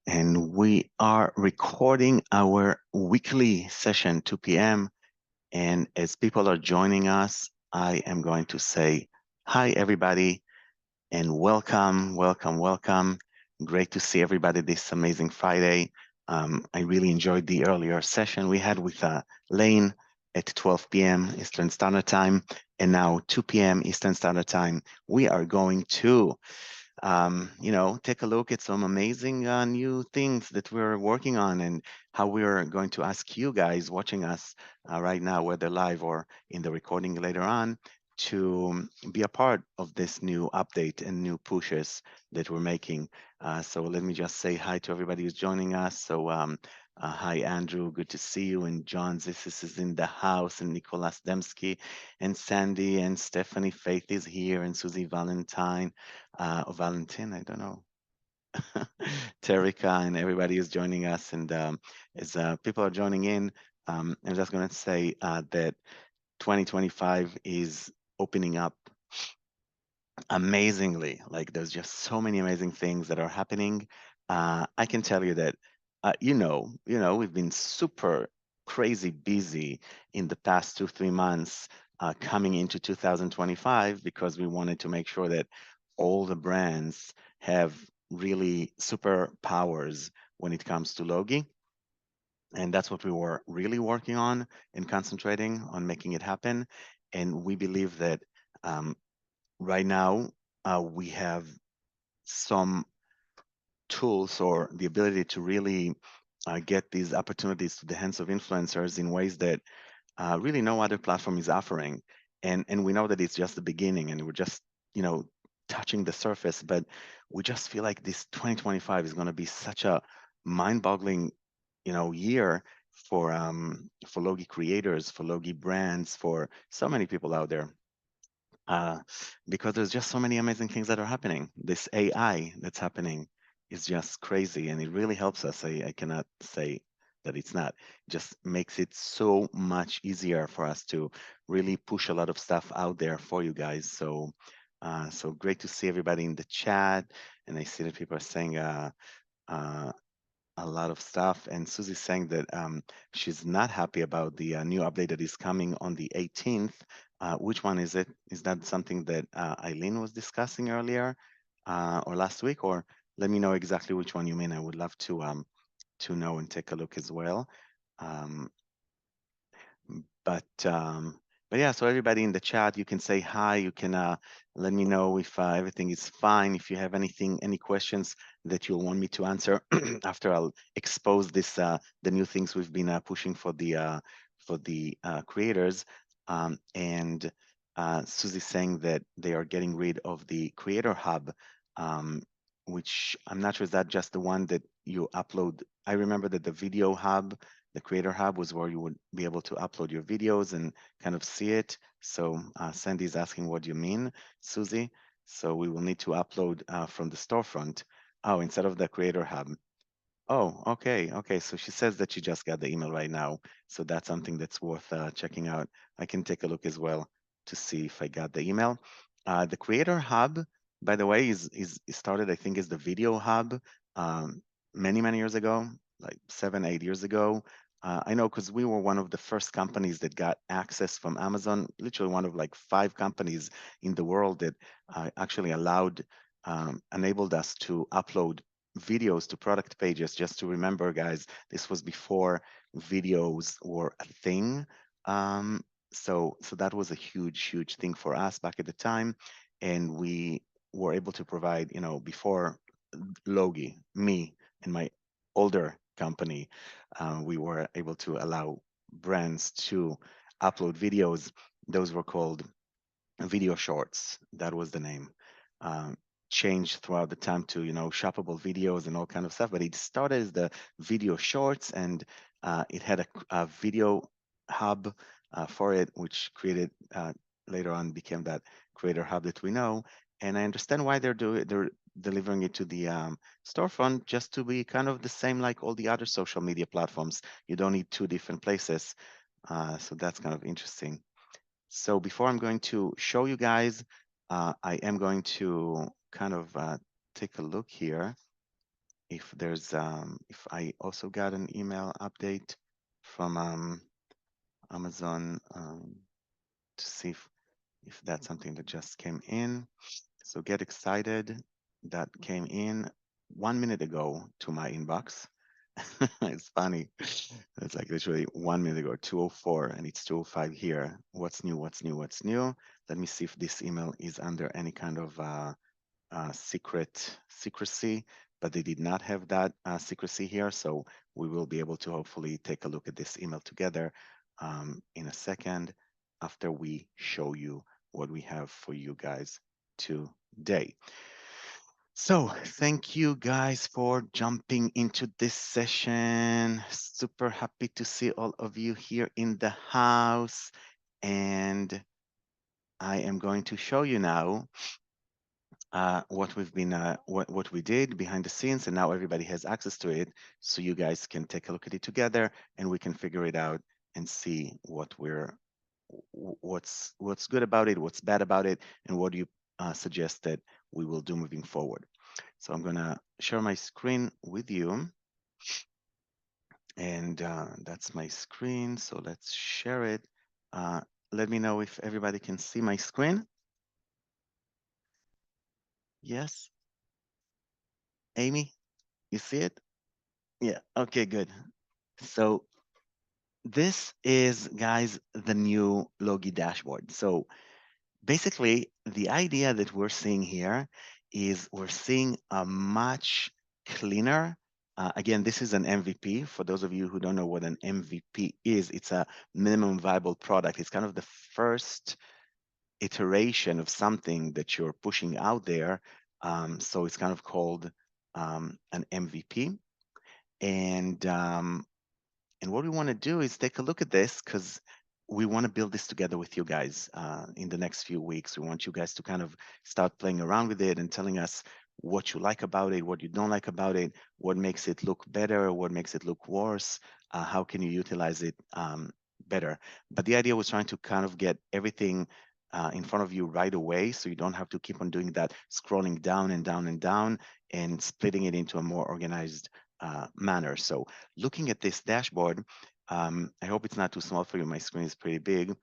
and we are recording our weekly session, 2 p.m. And as people are joining us, I am going to say hi, everybody, and welcome, welcome, welcome. Great to see everybody this amazing Friday. I really enjoyed the earlier session we had with Lane at 12 p.m. Eastern Standard Time, and now 2 p.m. Eastern Standard Time. We are going to take a look at some amazing new things that we're working on and how we're going to ask you guys watching us right now, whether live or in the recording later on, to be a part of this new update and new pushes that we're making. So let me just say hi to everybody who's joining us. So hi, Andrew, good to see you. And John Zissis is in the house, and Nicolas Demsky, and Sandy, and Stephanie Faith is here, and Susie Valentine. Valentin, I don't know, Terika, and everybody is joining us. And as people are joining in, I'm just going to say that 2025 is opening up amazingly. Like there's just so many amazing things that are happening. I can tell you that, we've been super crazy busy in the past 2, 3 months coming into 2025 because we wanted to make sure that all the brands have really superpowers when it comes to Logie. And that's what we were really working on and concentrating on making it happen. And we believe that right now we have some tools or the ability to really get these opportunities to the hands of influencers in ways that really no other platform is offering. And we know that it's just the beginning and we're just, touching the surface, but we just feel like this 2025 is going to be such a mind-boggling, year for Logie creators, for Logie brands, for so many people out there. Because there's just so many amazing things that are happening. This AI that's happening is just crazy, and it really helps us. I cannot say that it's not. It just makes it so much easier for us to really push a lot of stuff out there for you guys. So great to see everybody in the chat, and I see that people are saying uh, a lot of stuff. And Susie's saying that she's not happy about the new update that is coming on the 18th. Which one is it? Is that something that Eileen was discussing earlier or last week? Or let me know exactly which one you mean. I would love to know and take a look as well. Um, but um, but yeah, so everybody in the chat, you can say hi. You can let me know if everything is fine. If you have any questions that you'll want me to answer after I'll expose this the new things we've been pushing for the creators. And Susie's saying that they are getting rid of the Creator Hub, which I'm not sure, is that just the one that you upload? I remember that the Video Hub, the Creator Hub, was where you would be able to upload your videos and kind of see it. So Sandy's asking, what do you mean, Susie? So we will need to upload from the storefront. Oh, instead of the Creator Hub. Oh, okay, okay. So she says that she just got the email right now. So that's something that's worth checking out. I can take a look as well to see if I got the email. The Creator Hub, by the way, is started, I think, as the Video Hub many years ago, like 7, 8 years ago. I know because we were one of the first companies that got access from Amazon, literally one of like 5 companies in the world that actually enabled us to upload videos to product pages. Just to remember, guys, this was before videos were a thing. So that was a huge thing for us back at the time, and we were able to provide, before Logie, me and my older company, we were able to allow brands to upload videos. Those were called video shorts. That was the name. Um, Changed throughout the time to shoppable videos and all kind of stuff. But it started as the video shorts, and it had a video hub for it, which created later on became that Creator Hub that we know. And I understand why they're delivering it to the storefront, just to be kind of the same like all the other social media platforms. You don't need 2 different places. So that's kind of interesting. So before I'm going to show you guys, I am going to kind of take a look here if I also got an email update from Amazon, to see if that's something that just came in. So get excited. That came in 1 minute ago to my inbox. It's funny. It's like literally 1 minute ago, 2:04, and it's 2:05 here. What's new? What's new? What's new? Let me see if this email is under any kind of secrecy, but they did not have that secrecy here. So we will be able to hopefully take a look at this email together in a second after we show you what we have for you guys today. So thank you guys for jumping into this session. Super happy to see all of you here in the house. And I am going to show you now what we've been what we did behind the scenes, and now everybody has access to it, so you guys can take a look at it together and we can figure it out and see what's good about it, what's bad about it, and what do you suggest that we will do moving forward. So I'm gonna share my screen with you, and that's my screen, so let's share it. uh, Let me know if everybody can see my screen. Yes, Amy, you see it? Yeah, okay, good. So this is, guys, the new Logie dashboard. So basically, the idea that we're seeing here is we're seeing a much cleaner, again, this is an MVP. For those of you who don't know what an MVP is, it's a minimum viable product. It's kind of the first iteration of something that you're pushing out there. So it's kind of called an MVP. And and what we want to do is take a look at this because we want to build this together with you guys in the next few weeks. We want you guys to kind of start playing around with it and telling us what you like about it, what you don't like about it, what makes it look better, what makes it look worse, how can you utilize it better. But the idea was trying to kind of get everything in front of you right away so you don't have to keep on doing that, scrolling down and down and down and splitting it into a more organized manner. So looking at this dashboard, I hope it's not too small for you. My screen is pretty big.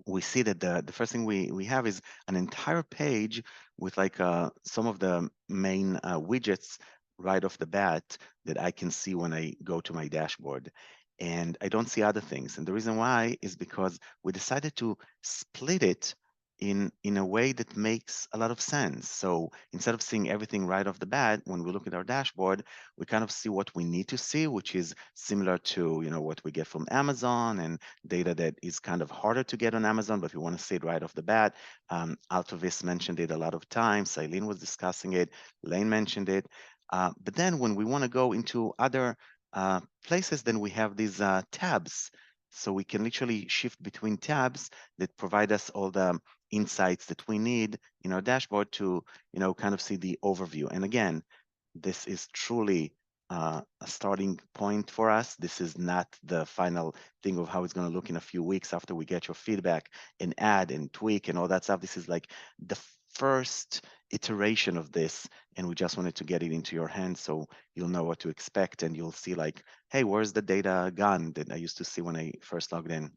We see that the first thing we have is an entire page with like some of the main widgets right off the bat that I can see when I go to my dashboard. And I don't see other things. And the reason why is because we decided to split it in a way that makes a lot of sense. So instead of seeing everything right off the bat, when we look at our dashboard, we kind of see what we need to see, which is similar to what we get from Amazon and data that is kind of harder to get on Amazon, but we want to see it right off the bat. Altovis mentioned it a lot of times. Eileen was discussing it. Lane mentioned it. But then when we want to go into other places, then we have these tabs. So we can literally shift between tabs that provide us all the insights that we need in our dashboard to, kind of see the overview. And again, this is truly a starting point for us. This is not the final thing of how it's going to look in a few weeks after we get your feedback and add and tweak and all that stuff. This is like the first iteration of this, and we just wanted to get it into your hands so you'll know what to expect and you'll see like, hey, where's the data gone that I used to see when I first logged in.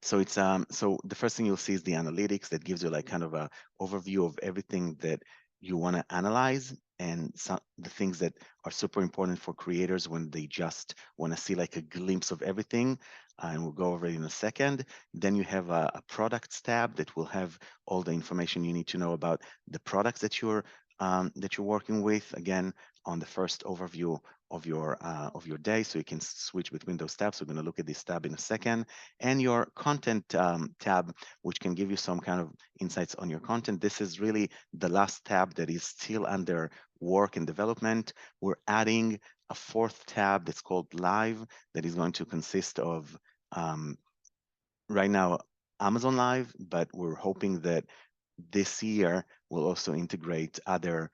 So it's so the first thing you'll see is the analytics that gives you like kind of a overview of everything that you want to analyze and some the things that are super important for creators when they just want to see like a glimpse of everything. And we'll go over it in a second. Then you have a products tab that will have all the information you need to know about the products that you're working with. Again, on the first overview of your day, so you can switch between those tabs. We're going to look at this tab in a second, and your content tab, which can give you some kind of insights on your content. This is really the last tab that is still under work and development. We're adding a fourth tab that's called Live that is going to consist of right now Amazon Live, but we're hoping that this year we'll also integrate other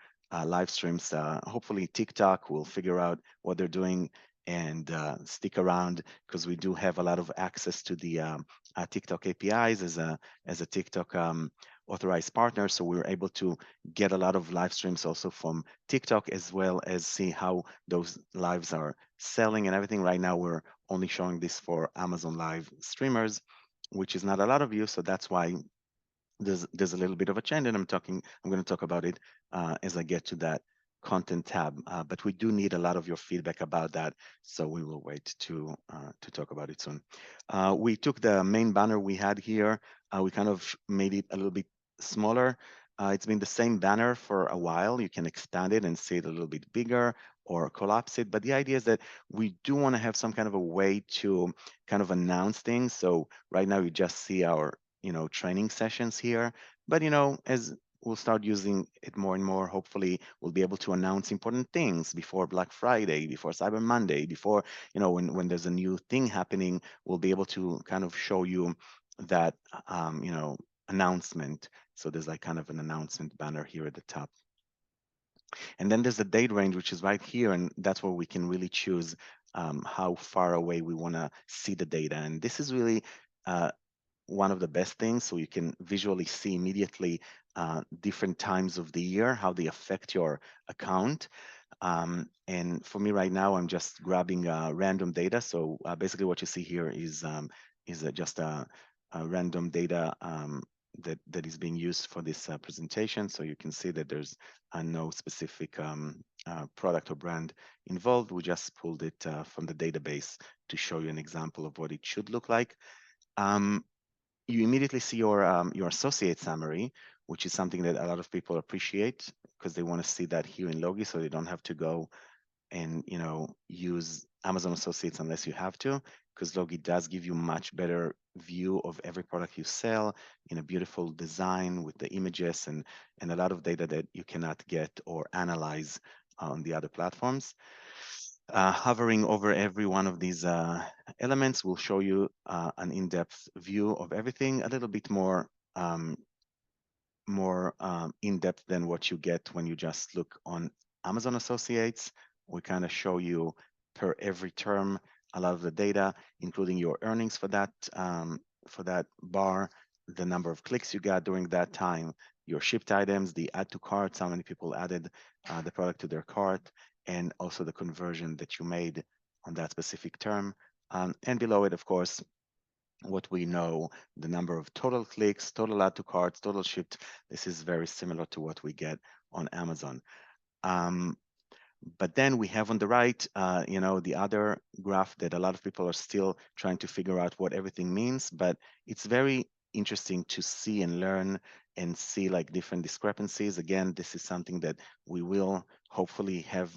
live streams. Hopefully TikTok will figure out what they're doing and stick around because we do have a lot of access to the TikTok APIs as a TikTok authorized partner. So we're able to get a lot of live streams also from TikTok, as well as see how those lives are selling and everything. Right now, we're only showing this for Amazon Live streamers, which is not a lot of you. So that's why there's a little bit of a change, and I'm going to talk about it as I get to that content tab. But we do need a lot of your feedback about that, so we will wait to talk about it soon. We took the main banner we had here, we kind of made it a little bit smaller. It's been the same banner for a while. You can expand it and see it a little bit bigger or collapse it. But the idea is that we do want to have some kind of a way to kind of announce things. So right now you just see our training sessions here, but as we'll start using it more and more, hopefully we'll be able to announce important things before Black Friday, before Cyber Monday, before when there's a new thing happening, we'll be able to kind of show you that announcement. So there's like kind of an announcement banner here at the top, and then there's the date range, which is right here, and that's where we can really choose how far away we want to see the data. And this is really one of the best things, so you can visually see immediately different times of the year, how they affect your account. And for me right now, I'm just grabbing random data. So basically what you see here is just a random data that is being used for this presentation. So you can see that there's no specific product or brand involved. We just pulled it from the database to show you an example of what it should look like. Um, you immediately see your associate summary, which is something that a lot of people appreciate because they want to see that here in Logie, so they don't have to go and use Amazon Associates unless you have to, because Logie does give you much better view of every product you sell in a beautiful design with the images and a lot of data that you cannot get or analyze on the other platforms. Hovering over every one of these elements will show you an in-depth view of everything, a little bit more in-depth than what you get when you just look on Amazon Associates. We kind of show you per every term a lot of the data, including your earnings for that bar, the number of clicks you got during that time, your shipped items, the add to carts, how many people added the product to their cart, and also the conversion that you made on that specific term. And below it, of course, what we know, the number of total clicks, total add to carts, total shipped. This is very similar to what we get on Amazon. Um, but then we have on the right, the other graph that a lot of people are still trying to figure out what everything means, but it's very interesting to see and learn and see like different discrepancies. Again, this is something that we will hopefully have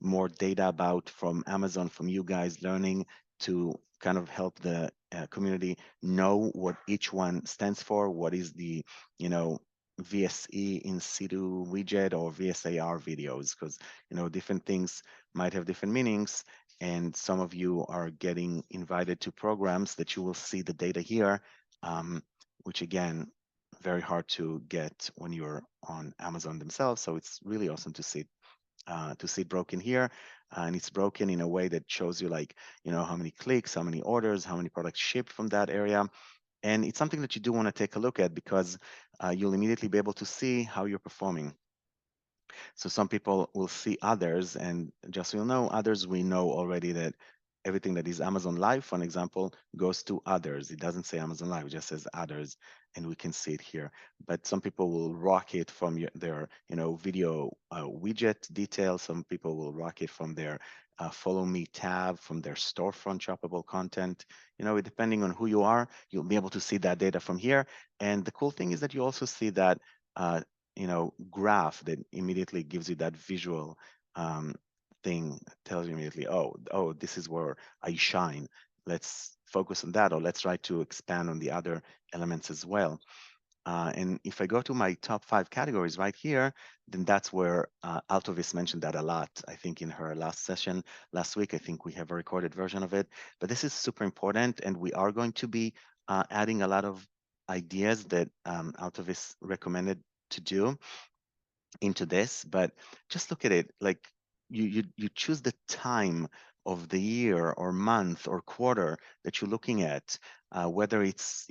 more data about from Amazon, from you guys learning to kind of help the community know what each one stands for, what is the, VSE in situ widget or VSAR videos, because different things might have different meanings, and some of you are getting invited to programs that you will see the data here, which again, very hard to get when you're on Amazon themselves. So it's really awesome to see it broken here, and it's broken in a way that shows you like how many clicks, how many orders, how many products shipped from that area. And it's something that you do want to take a look at because you'll immediately be able to see how you're performing. So some people will see others, and just so you know, others, we know already that everything that is Amazon Live, for an example, goes to others. It doesn't say Amazon Live, it just says others, and we can see it here. But some people will rock it from their video widget details. Some people will rock it from their follow me tab, from their storefront shoppable content. Depending on who you are, you'll be able to see that data from here. And the cool thing is that you also see that uh, graph that immediately gives you that visual thing, tells you immediately, oh, this is where I shine. Let's focus on that, or let's try to expand on the other elements as well. And if I go to my top 5 categories right here, then that's where Altovis mentioned that a lot. I think in her last session last week, I think we have a recorded version of it. But this is super important, and we are going to be adding a lot of ideas that Altovis recommended to do into this. But just look at it, like you choose the time of the year or month or quarter that you're looking at, whether it's,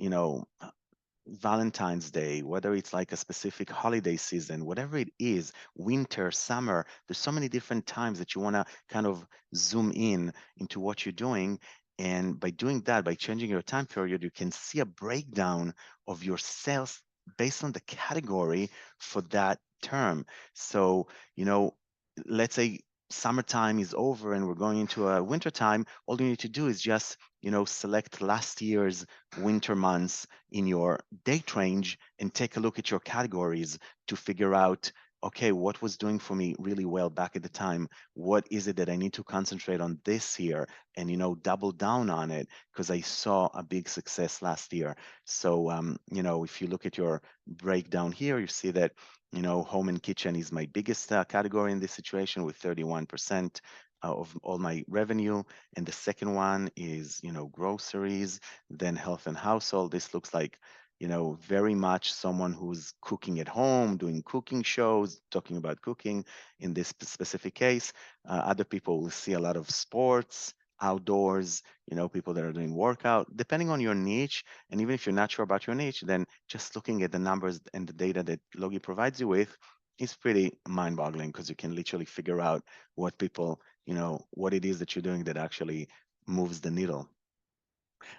Valentine's Day, whether it's like a specific holiday season, whatever it is, winter, summer, there's so many different times that you want to kind of zoom in into what you're doing. And by doing that, by changing your time period, you can see a breakdown of your sales based on the category for that term. So, you know, let's say summertime is over and we're going into a winter time, all you need to do is just, select last year's winter months in your date range and take a look at your categories to figure out, okay, what was doing for me really well back at the time? What is it that I need to concentrate on this year and, double down on it because I saw a big success last year. So, if you look at your breakdown here, you see that, home and kitchen is my biggest category in this situation with 31% of all my revenue. And the second one is, groceries, then health and household. This looks like, very much someone who's cooking at home, doing cooking shows, talking about cooking in this specific case. Other people will see a lot of sports, outdoors, people that are doing workout, depending on your niche. And even if you're not sure about your niche, then just looking at the numbers and the data that Logie provides you with is pretty mind-boggling because you can literally figure out what people, what it is that you're doing that actually moves the needle.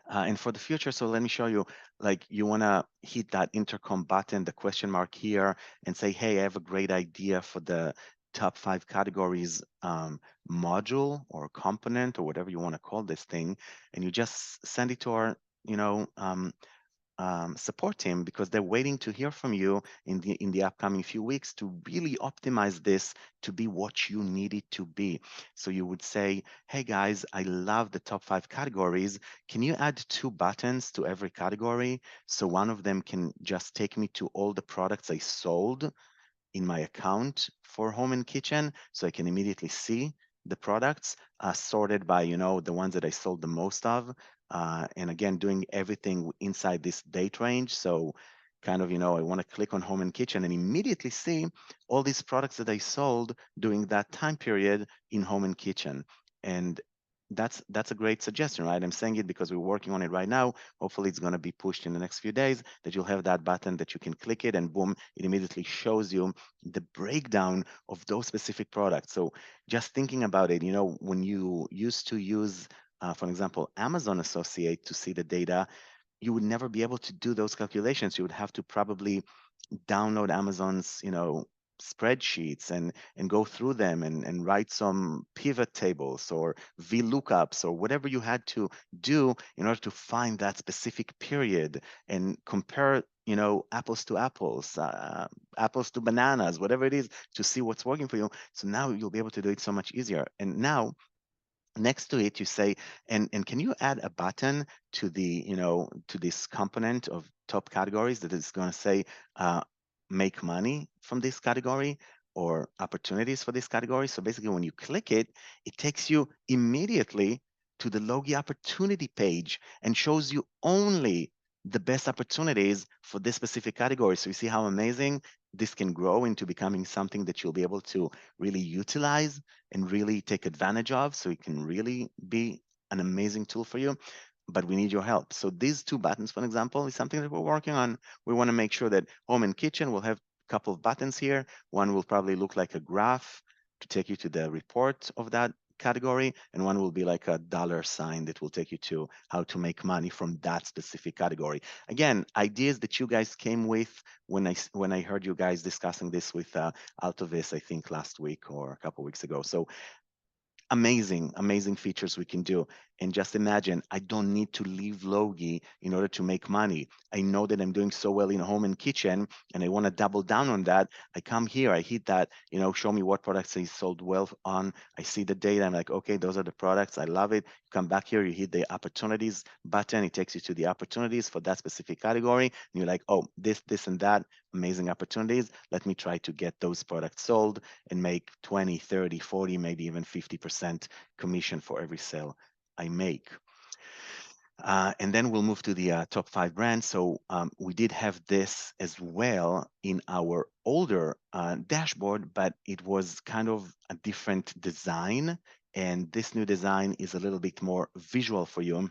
And for the future, so let me show you, like you want to hit that intercom button, the question mark here, and say, hey, I have a great idea for the top 5 categories module or component or whatever you want to call this thing. And you just send it to our, you know, um, support team because they're waiting to hear from you in the upcoming few weeks to really optimize this to be what you need it to be. So you would say, hey guys, I love the top 5 categories. Can you add 2 buttons to every category? So one of them can just take me to all the products I sold in my account for home and kitchen so I can immediately see the products sorted by, the ones that I sold the most of. And again, doing everything inside this date range. So kind of, I want to click on home and kitchen and immediately see all these products that I sold during that time period in home and kitchen. And that's a great suggestion, right? I'm saying it because we're working on it right now. Hopefully it's going to be pushed in the next few days that you'll have that button that you can click it and boom, it immediately shows you the breakdown of those specific products. So just thinking about it, when you used to use, for example, Amazon Associate to see the data, you would never be able to do those calculations. You would have to probably download Amazon's, spreadsheets and go through them and write some pivot tables or VLOOKUPs or whatever you had to do in order to find that specific period and compare, apples to apples, apples to bananas, whatever it is, to see what's working for you. So now you'll be able to do it so much easier. And now next to it you say, and can you add a button to the, to this component of top categories that is going to say make money from this category or opportunities for this category? So basically when you click it, it takes you immediately to the Logie opportunity page and shows you only the best opportunities for this specific category. So you see how amazing this can grow into becoming something that you'll be able to really utilize and really take advantage of, so it can really be an amazing tool for you. But we need your help. So these 2 buttons, for example, is something that we're working on. We want to make sure that home and kitchen will have a couple of buttons here. One will probably look like a graph to take you to the report of that category, and one will be like a dollar sign that will take you to how to make money from that specific category. Again, ideas that you guys came with when I heard you guys discussing this with Altovis, I think last week or a couple of weeks ago. So amazing features we can do. And just imagine, I don't need to leave Logie in order to make money. I know that I'm doing so well in home and kitchen, and I want to double down on that. I come here, I hit that, show me what products I sold well on. I see the data. I'm like, okay, those are the products. I love it. You come back here, you hit the opportunities button. It takes you to the opportunities for that specific category. And you're like, oh, this, and that, amazing opportunities. Let me try to get those products sold and make 20, 30, 40, maybe even 50% commission for every sale I make. And then we'll move to the top 5 brands. So we did have this as well in our older dashboard, but it was kind of a different design. And this new design is a little bit more visual for you.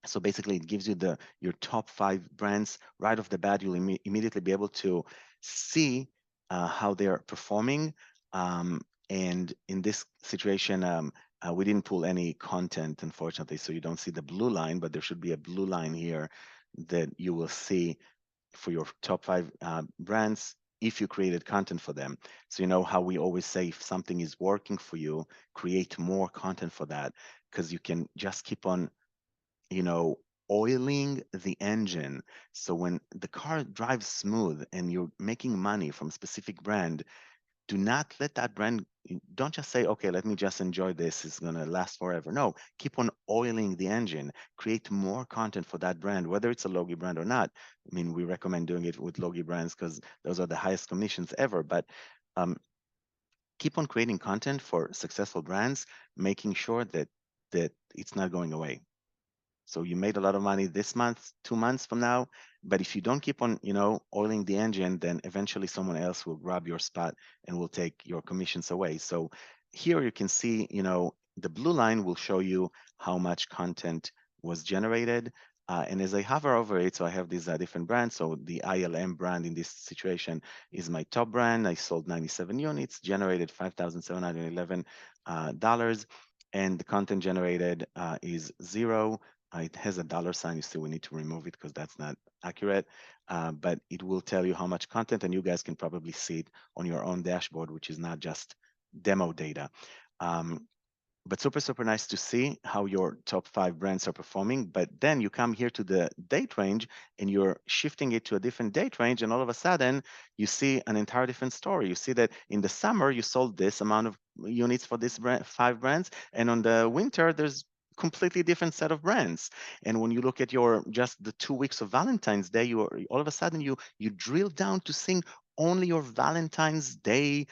So basically, it gives you your top 5 brands right off the bat. You'll immediately be able to see how they're performing. Um, and in this situation, we didn't pull any content, unfortunately, so you don't see the blue line, but there should be a blue line here that you will see for your top 5 brands if you created content for them. So you know how we always say if something is working for you, create more content for that because you can just keep on you know, oiling the engine. So when the car drives smooth and you're making money from a specific brand, do not let that brand, don't just say, okay, let me just enjoy this. It's going to last forever. No, keep on oiling the engine. Create more content for that brand, whether it's a Logie brand or not. I mean, we recommend doing it with Logie brands because those are the highest commissions ever. But um, keep on creating content for successful brands, making sure that it's not going away. So you made a lot of money this month, 2 months from now, but if you don't keep on, oiling the engine, then eventually someone else will grab your spot and will take your commissions away. So here you can see, the blue line will show you how much content was generated. And as I hover over it, so I have these different brands. So the ILM brand in this situation is my top brand. I sold 97 units, generated $5,711, and the content generated is zero. It has a dollar sign. You still will need to remove it because that's not accurate. But it will tell you how much content, and you guys can probably see it on your own dashboard, which is not just demo data. Um, but super, super nice to see how your top 5 brands are performing. But then you come here to the date range and you're shifting it to a different date range. And all of a sudden, you see an entire different story. You see that in the summer, you sold this amount of units for this 5 brands. And on the winter, there's completely different set of brands. And when you look at your just the 2 weeks of Valentine's Day, you are, all of a sudden you drill down to seeing only your Valentine's Day,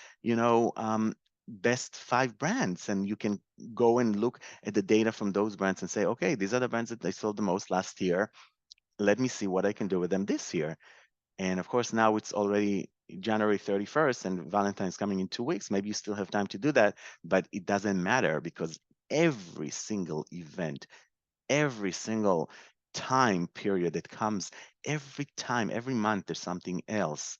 best 5 brands, and you can go and look at the data from those brands and say, okay, these are the brands that I sold the most last year. Let me see what I can do with them this year. And of course, now it's already January 31st and Valentine's coming in 2 weeks. Maybe you still have time to do that, but it doesn't matter because every single event, every single time period that comes, every time, every month, there's something else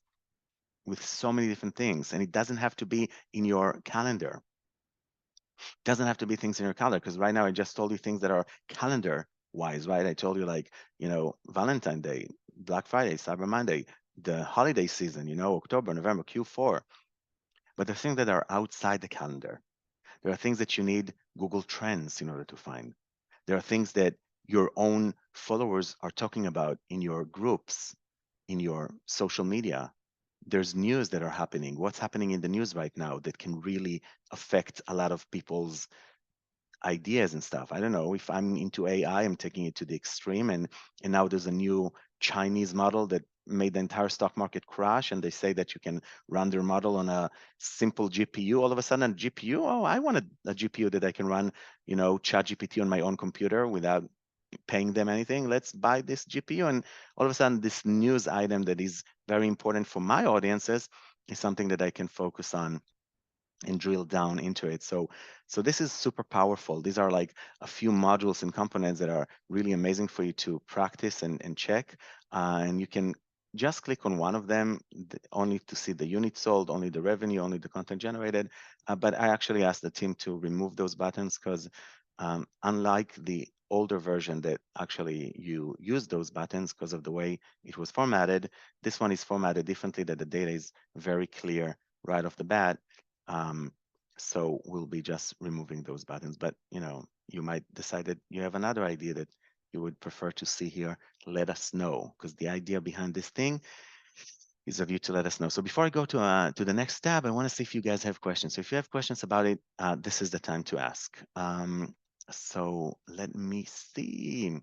with so many different things. And it doesn't have to be in your calendar. Doesn't have to be things in your calendar because right now I just told you things that are calendar wise, right? I told you like, Valentine Day, Black Friday, Cyber Monday, the holiday season, October, November, Q4. But the things that are outside the calendar, there are things that you need Google Trends in order to find. There are things that your own followers are talking about in your groups, in your social media. There's news that are happening. What's happening in the news right now that can really affect a lot of people's ideas and stuff. I don't know if I'm into AI, I'm taking it to the extreme, and now there's a new Chinese model that made the entire stock market crash, and they say that you can run their model on a simple GPU. All of a sudden, a GPU. Oh, I want a GPU that I can run, ChatGPT on my own computer without paying them anything. Let's buy this GPU, and all of a sudden, this news item that is very important for my audiences is something that I can focus on and drill down into it. So this is super powerful. These are like a few modules and components that are really amazing for you to practice and check. And you can just click on one of them only to see the unit sold, only the revenue, only the content generated. But I actually asked the team to remove those buttons because unlike the older version that actually you use those buttons because of the way it was formatted, this one is formatted differently, that the data is very clear right off the bat. um, so we'll be just removing those buttons. But you might decide that you have another idea that you would prefer to see here. Let us know, because the idea behind this thing is of you to let us know. So before I go to the next tab, I want to see if you guys have questions. So if you have questions about it, this is the time to ask. So let me see.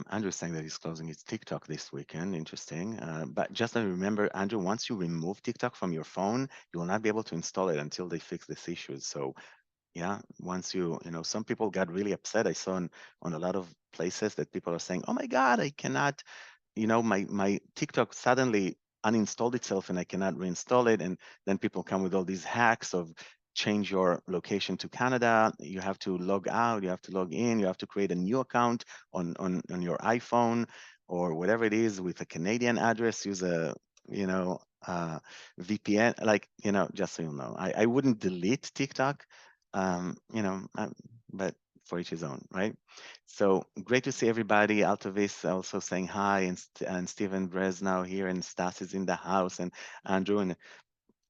Andrew's saying that he's closing his TikTok this weekend. Interesting. But just remember, Andrew, once you remove TikTok from your phone, you will not be able to install it until they fix this issue. So yeah, once some people got really upset. I saw on a lot of places that people are saying, oh my God, I cannot, my TikTok suddenly uninstalled itself and I cannot reinstall it. And then people come with all these hacks of change your location to Canada, you have to log out, you have to log in, you have to create a new account on your iPhone or whatever it is with a Canadian address, use a, you know, VPN, like, just so you know, I wouldn't delete TikTok, but for each his own, right? So great to see everybody. Altovis also saying hi, and Stephen Brez now here, and Stas is in the house, and Andrew,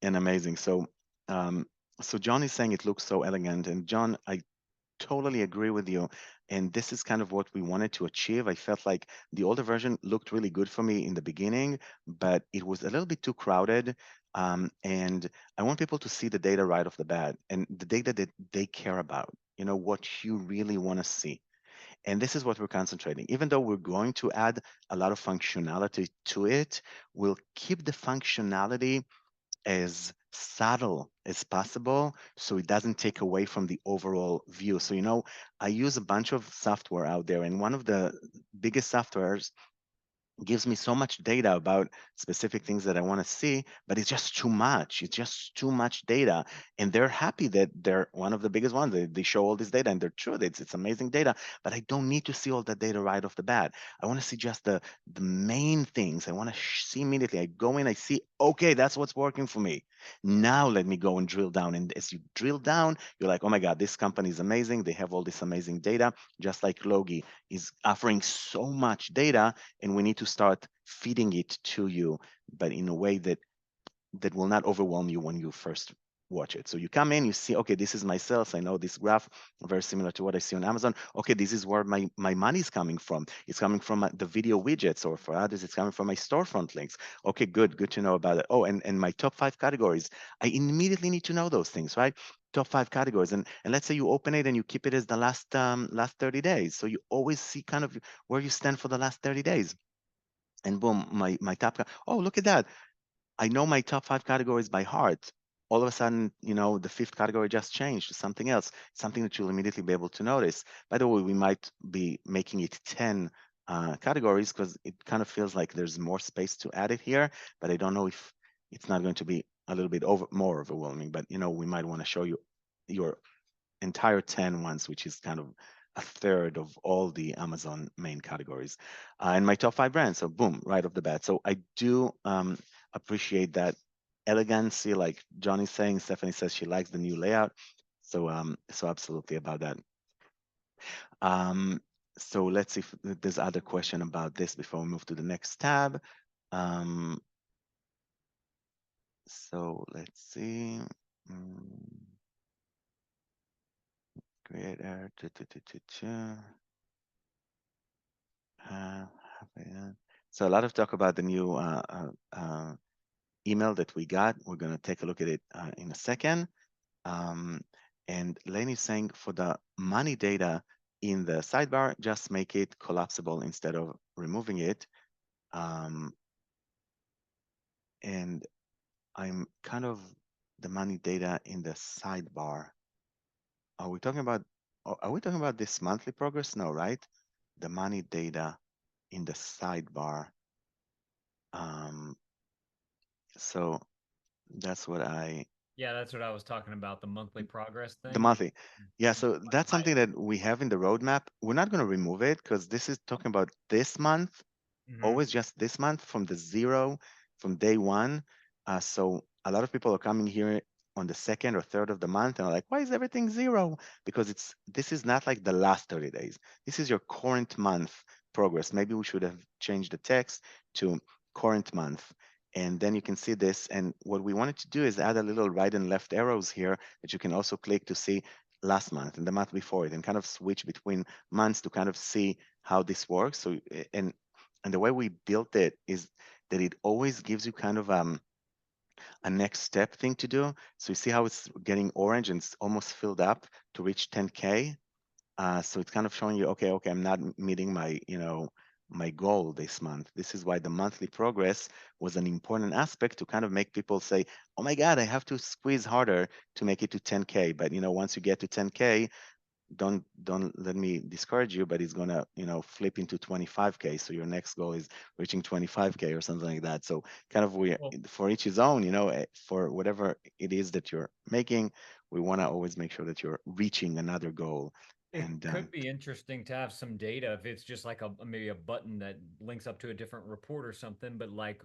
and amazing. Um, so John is saying it looks so elegant, and John, I totally agree with you. And this is kind of what we wanted to achieve. I felt like the older version looked really good for me in the beginning, but it was a little bit too crowded. And I want people to see the data right off the bat, and the data that they care about, what you really want to see. And this is what we're concentrating. Even though we're going to add a lot of functionality to it, we'll keep the functionality as subtle as possible so it doesn't take away from the overall view. So, I use a bunch of software out there, and one of the biggest softwares gives me so much data about specific things that I want to see, but it's just too much. It's just too much data. And they're happy that they're one of the biggest ones. They show all this data, and they're true. It's amazing data, but I don't need to see all that data right off the bat. I want to see just the main things. I want to see immediately. I go in, I see, okay, that's what's working for me. Now let me go and drill down. And as you drill down, you're like, oh my God, this company is amazing. They have all this amazing data, just like Logie is offering so much data, and we need to start feeding it to you, but in a way that will not overwhelm you when you first watch it. So you come in, you see, okay, this is my sales. I know this graph, very similar to what I see on Amazon. Okay, this is where my money is coming from. It's coming from the video widgets, or for others, it's coming from my storefront links. Okay, good to know about it. Oh, and my top 5 categories. I immediately need to know those things, right? Top 5 categories, and let's say you open it and you keep it as the last 30 days. So you always see kind of where you stand for the last 30 days. And boom, my top. Oh, look at that! I know my top 5 categories by heart. All of a sudden, the fifth category just changed to something else, something that you'll immediately be able to notice. By the way, we might be making it 10 categories because it kind of feels like there's more space to add it here, but I don't know if it's not going to be a little bit more overwhelming. But, we might want to show you your entire 10 ones, which is kind of a third of all the Amazon main categories. And my top 5 brands. So boom, right off the bat. So I do appreciate that elegancy, like Johnny's saying. Stephanie says she likes the new layout. So absolutely about that. Um, so let's see if there's other question about this before we move to the next tab. Um, so let's see. Mm, Creator. Uh, so a lot of talk about the new email that we got. We're going to take a look at it in a second. Um, and Lane is saying for the money data in the sidebar, just make it collapsible instead of removing it. Um, and I'm kind of the money data in the sidebar. Are we talking about? Are we talking about this monthly progress? No, right? The money data in the sidebar. Um, so that's what Yeah, that's what I was talking about, the monthly progress the thing. monthly. Yeah, so that's I, something that we have in the roadmap. We're not going to remove it because this is talking about this month, mhm. always just this month from the zero, from day one. So a lot of people are coming here on the second or third of the month and are like, why is everything zero? Because this is not like the last 30 days. This is your current month progress. Maybe we should have changed the text to current month. And then you can see this. And what we wanted to do is add a little right and left arrows here that you can also click to see last month and the month before it, and kind of switch between months to kind of see how this works. So and the way we built it is that it always gives you kind of a next step thing to do. So you see how it's getting orange and it's almost filled up to reach 10K. So it's kind of showing you, okay, I'm not meeting my goal this month. This is why the monthly progress was an important aspect to kind of make people say, oh my God, I have to squeeze harder to make it to 10K. But once you get to 10K, don't let me discourage you, but it's gonna flip into 25K. So your next goal is reaching 25K or something like that. So kind of we Well, for each his own, for whatever it is that you're making, we want to always make sure that you're reaching another goal. It And could be interesting to have some data if it's just like a maybe a button that links up to a different report or something, but like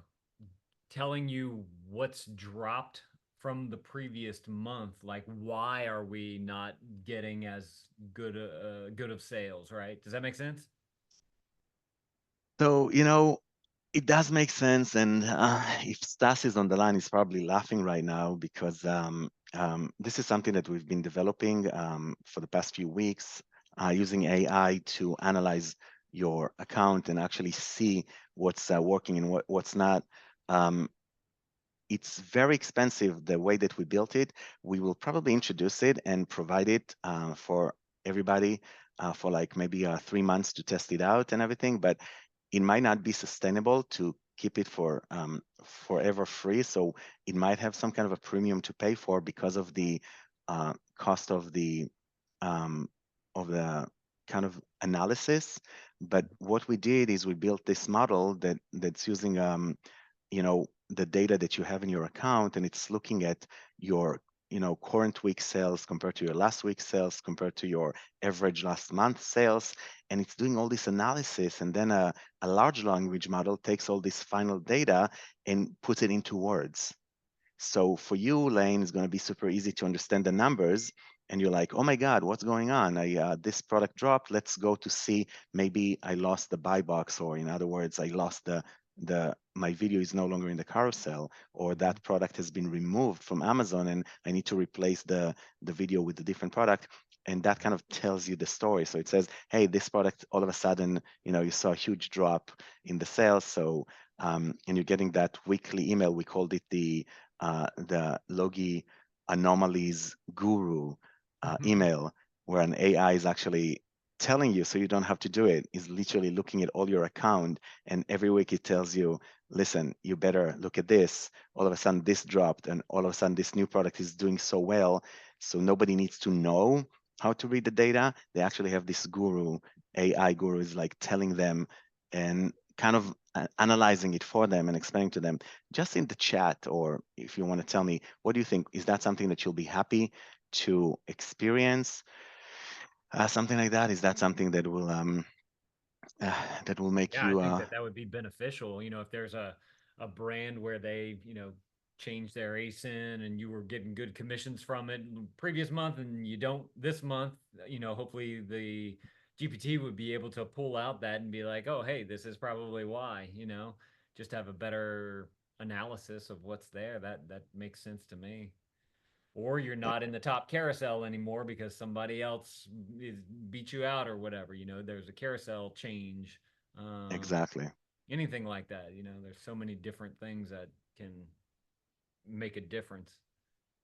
telling you what's dropped from the previous month. Like, why are we not getting as good of sales, right? Does that make sense? so, it does make sense. And if Stas is on the line, he's probably laughing right now because this is something that we've been developing for the past few weeks using AI to analyze your account and actually see what's working and what's not. Um, it's very expensive the way that we built it. We will probably introduce it and provide it for everybody for like maybe 3 months to test it out and everything. But it might not be sustainable to keep it for forever free. So it might have some kind of a premium to pay for because of the cost um, of the kind of analysis. But what we did is we built this model that's using the data that you have in your account, and it's looking at your current week sales compared to your last week sales compared to your average last month sales, and it's doing all this analysis, and then a large language model takes all this final data and puts it into words. So for you, Lane, it's going to be super easy to understand the numbers. And you're like, oh my God, what's going on? This product dropped. Let's go to see. Maybe I lost the buy box, or in other words, I lost the my video is no longer in the carousel, or Mhm. that product has been removed from Amazon, and I need to replace the video with a different product. And that kind of tells you the story. So it says, hey, this product all of a sudden, you saw a huge drop in the sales. So and you're getting that weekly email. We called it the Logie anomalies guru email, where an AI is actually telling you, so you don't have to do it, is literally looking at all your account, and every week it tells you, listen, you better look at this. All of a sudden this dropped, and all of a sudden this new product is doing so well. So nobody needs to know how to read the data. They actually have this guru, AI guru is like telling them and kind of analyzing it for them and explaining to them just in the chat, or if you want to tell me, what do you think? Is that something that you'll be happy to experience? Something like that? Is that something that will make Yeah, I you think that that would be beneficial. If there's a brand where they, changed their ASIN and you were getting good commissions from it previous month and you don't this month, hopefully the GPT would be able to pull out that and be like, "Oh, hey, this is probably why," just have a better analysis of what's there. That makes sense to me. Or you're e- not in the top carousel anymore because somebody else beat you out or whatever. There's a carousel change, um, exactly. anything like that. There's so many different things that can make a difference.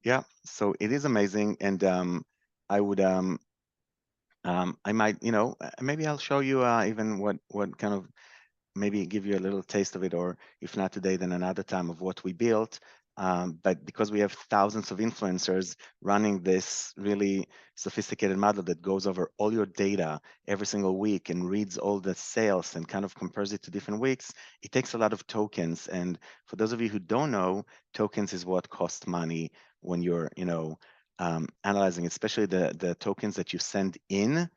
Yeah. So it is amazing, and I would I might maybe I'll show you even what kind of maybe give you a little taste of it, or if not today, then another time of what we built. But because we have thousands of influencers running this really sophisticated model that goes over all your data every single week and reads all the sales and kind of compares it to different weeks, it takes a lot of tokens. And for those of you who don't know, tokens is what costs money when you're, analyzing, especially the tokens that you send in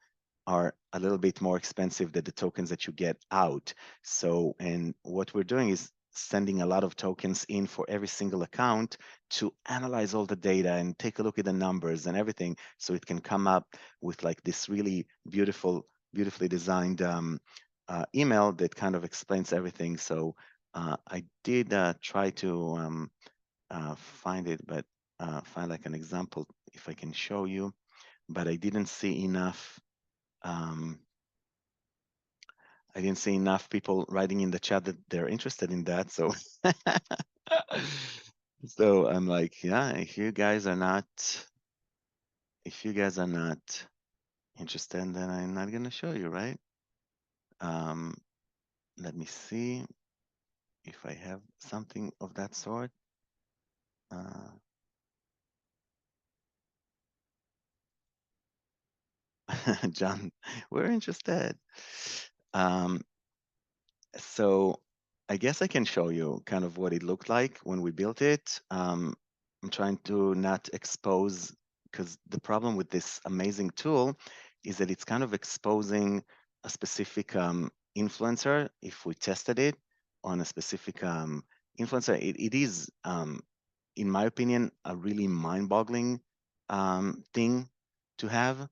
are a little bit more expensive than the tokens that you get out. So, and what we're doing is sending a lot of tokens in for every single account to analyze all the data and take a look at the numbers and everything, so it can come up with like this really beautifully designed email that kind of explains everything. So I did try to find it, but find like an example if I can show you, but um, I didn't see enough people writing in the chat that they're interested in that. So, so I'm like, yeah, if you guys are not interested, then I'm not gonna show you, right? Um, Let me see if I have something of that sort. Uh, John, we're interested. Um, so I guess I can show you kind of what it looked like when we built it. I'm trying to not expose because the problem with this amazing tool is that it's kind of exposing a specific influencer. If we tested it on a specific influencer, it is, in my opinion, a really mind-boggling thing to have.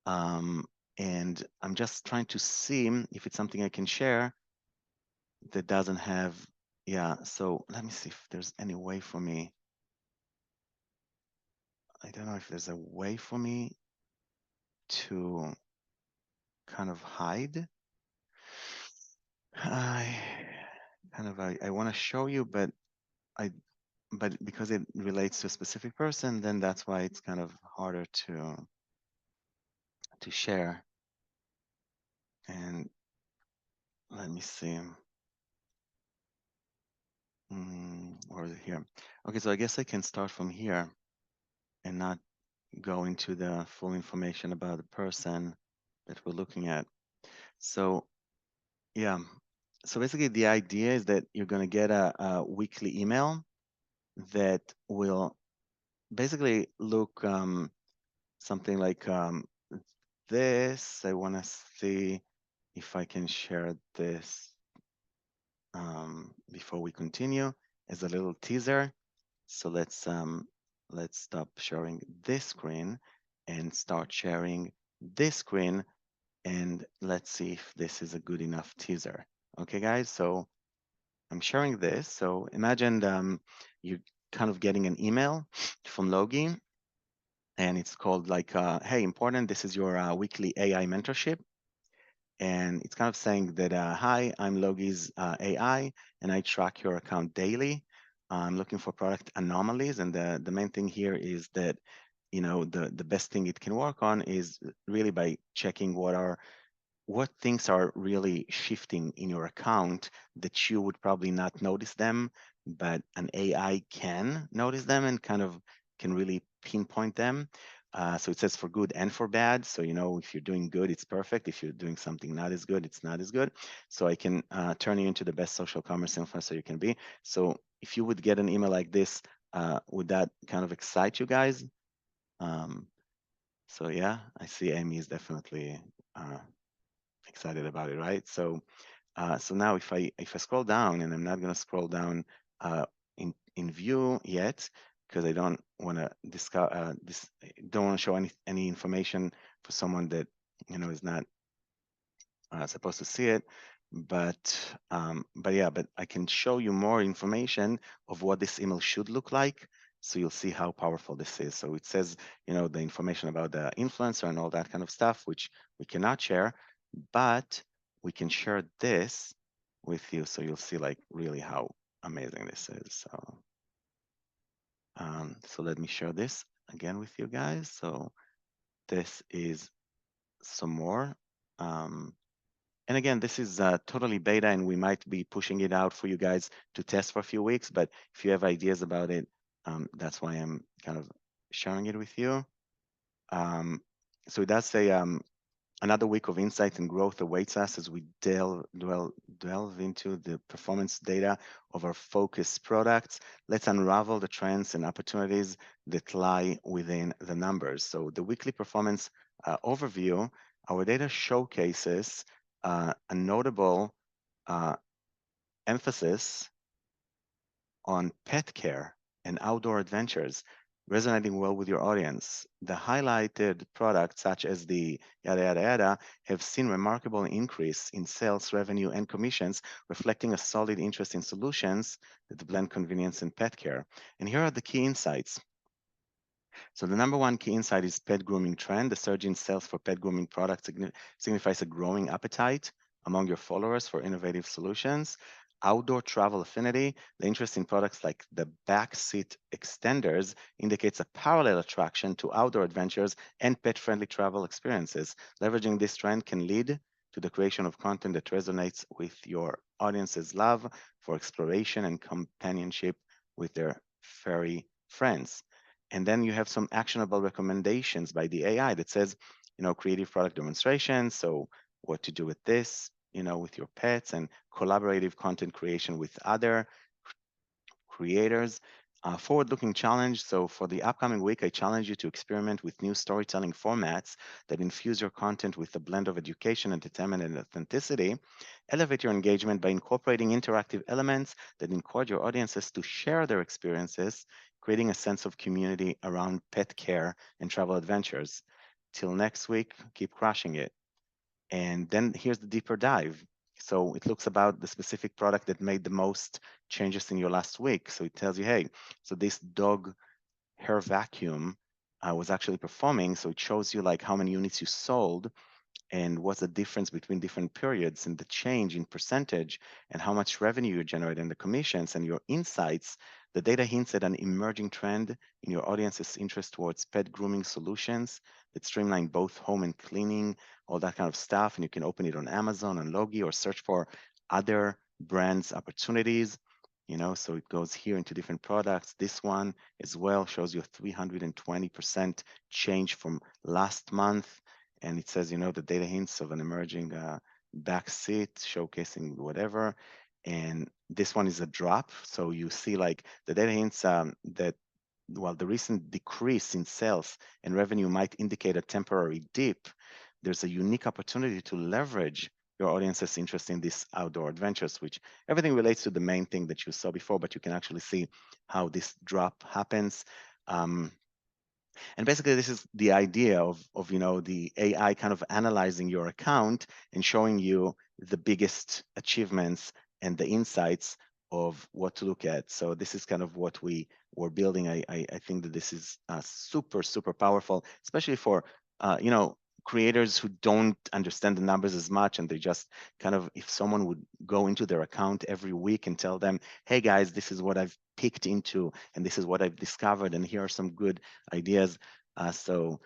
Um, and I'm just trying to see if it's something I can share that doesn't have, yeah. So let me see if there's any way for me. I don't know if there's a way for me to kind of hide. I I want to show you, but I but because it relates to a specific person, then that's why it's kind of harder to share. And let me see. Where is it here? Okay, so I guess I can start from here and not go into the full information about the person that we're looking at. So yeah, so basically the idea is that you're going to get a weekly email that will basically look something like this. I want to see if I can share this before we continue as a little teaser. So let's stop sharing this screen and start sharing this screen, and let's see if this is a good enough teaser. Okay, guys, so I'm sharing this. So imagine you're kind of getting an email from Logie, and it's called like, hey, important, this is your weekly AI mentorship. And it's kind of saying that, hi, I'm Logie's AI, and I track your account daily. I'm looking for product anomalies, and the main thing here is that, the best thing it can work on is really by checking what things are really shifting in your account that you would probably not notice them, but an AI can notice them and kind of can really pinpoint them. So it says for good and for bad. So, if you're doing good, it's perfect. If you're doing something not as good, it's not as good. So I can turn you into the best social commerce influencer you can be. So if you would get an email like this, would that kind of excite you guys? Um, so yeah, I see Amy is definitely uh, excited about it, right? So now if I scroll down, and I'm not going to scroll down in view yet because I don't want to discuss don't want to show any information for someone that is not supposed to see it. But yeah, but I can show you more information of what this email should look like. So you'll see how powerful this is. So it says, the information about the influencer and all that kind of stuff, which we cannot share, but we can share this with you. So you'll see like really how amazing this is. So let me share this again with you guys. So this is some more. Um, and again, this is totally beta, and we might be pushing it out for you guys to test for a few weeks. But if you have ideas about it, that's why I'm kind of sharing it with you. Um, so it does say another week of insight and growth awaits us as we delve into the performance data of our focus products. Let's unravel the trends and opportunities that lie within the numbers. So the weekly performance overview, our data showcases a notable uh, emphasis on pet care and outdoor adventures, resonating well with your audience. The highlighted products, such as the yada yada yada, have seen remarkable increase in sales, revenue, and commissions, reflecting a solid interest in solutions that blend convenience and pet care. And here are the key insights. So the number one key insight is pet grooming trend. The surge in sales for pet grooming products signifies a growing appetite among your followers for innovative solutions. Outdoor travel affinity, the interest in products like the back seat extenders indicates a parallel attraction to outdoor adventures and pet-friendly travel experiences. Leveraging this trend can lead to the creation of content that resonates with your audience's love for exploration and companionship with their furry friends. And then you have some actionable recommendations by the AI that says, creative product demonstrations. So what to do with this, with your pets, and collaborative content creation with other creators. Forward-looking challenge. So for the upcoming week, I challenge you to experiment with new storytelling formats that infuse your content with a blend of education, entertainment, and authenticity. Elevate your engagement by incorporating interactive elements that encourage your audiences to share their experiences, creating a sense of community around pet care and travel adventures. Till next week, keep crushing it. And then here's the deeper dive. So it looks about the specific product that made the most changes in your last week. So it tells you, hey, so this dog hair vacuum was actually performing. So it shows you like how many units you sold and what's the difference between different periods and the change in percentage and how much revenue you generate and the commissions and your insights. The data hints at an emerging trend in your audience's interest towards pet grooming solutions that streamline both home and cleaning, all that kind of stuff. And you can open it on Amazon and Logie or search for other brands opportunities. So it goes here into different products. This one as well shows you a 320% change from last month, and it says, the data hints of an emerging back seat showcasing whatever. And this one is a drop. So you see like the data hints that while the recent decrease in sales and revenue might indicate a temporary dip, there's a unique opportunity to leverage your audience's interest in these outdoor adventures, which everything relates to the main thing that you saw before, but you can actually see how this drop happens. Um, and basically, this is the idea of the AI kind of analyzing your account and showing you the biggest achievements and the insights of what to look at. So this is kind of what we were building. I think that this is super, super powerful, especially for, creators who don't understand the numbers as much. And they just kind of, if someone would go into their account every week and tell them, hey guys, this is what I've picked into, and this is what I've discovered, and here are some good ideas. So